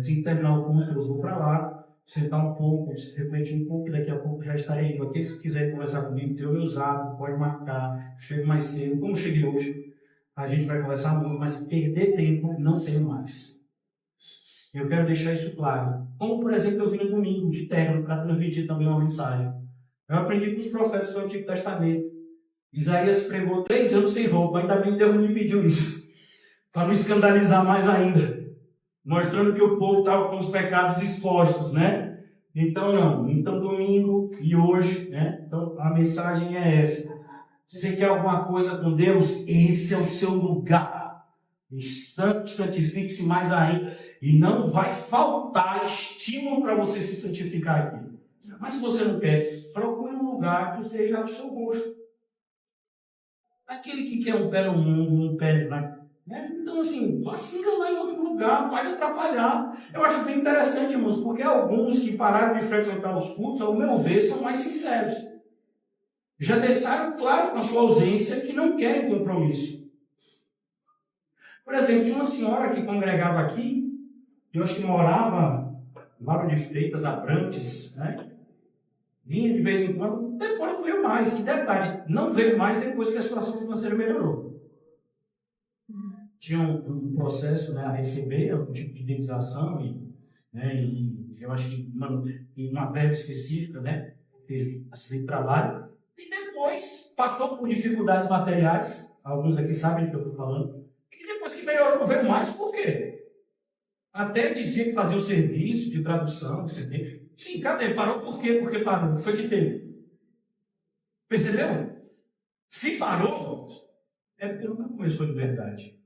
Se terminar o culto, eu vou para lá, sentar um pouco, refletir um pouco, daqui a pouco já estarei indo aqui. Se quiser conversar comigo, tem o meu zap, pode marcar, chego mais cedo. Como cheguei hoje, a gente vai conversar muito, mas perder tempo não tenho mais. Eu quero deixar isso claro. Como, por exemplo, eu vim no domingo de terno para transmitir também uma mensagem. Eu aprendi com os profetas do Antigo Testamento. Isaías pregou 3 anos sem roupa, ainda bem que Deus não me pediu isso, para não escandalizar mais ainda, mostrando que o povo estava com os pecados expostos, né? Então, domingo e hoje, né? Então, a mensagem é essa. Se você quer alguma coisa com Deus, esse é o seu lugar. Santifique-se mais ainda. E não vai faltar estímulo para você se santificar aqui. Mas se você não quer, procure um lugar que seja o seu gosto. Aquele que quer um pé no mundo, um pé na... Né? Então, assim, vacina lá em outro lugar, pode atrapalhar. Eu acho bem interessante, irmãos, porque alguns que pararam de frequentar os cultos, ao meu ver, são mais sinceros. Já deixaram claro com a sua ausência que não querem compromisso. Por exemplo, tinha uma senhora que congregava aqui, eu acho que morava lá de Freitas, Abrantes, né? Vinha de vez em quando, depois não veio mais. E detalhe, não veio mais depois que a situação financeira melhorou. Tinha um processo, né, a receber algum tipo de indenização e eu acho que em uma verba específica, né, teve acidente de trabalho. E depois passou por dificuldades materiais, alguns aqui sabem do que eu estou falando, e depois que melhorou não veio mais, por quê? Até dizia que fazia o serviço de tradução, CD. Sim, cadê? Parou por quê? Porque parou. Foi que teve. Percebeu? Se parou, é porque nunca começou de verdade.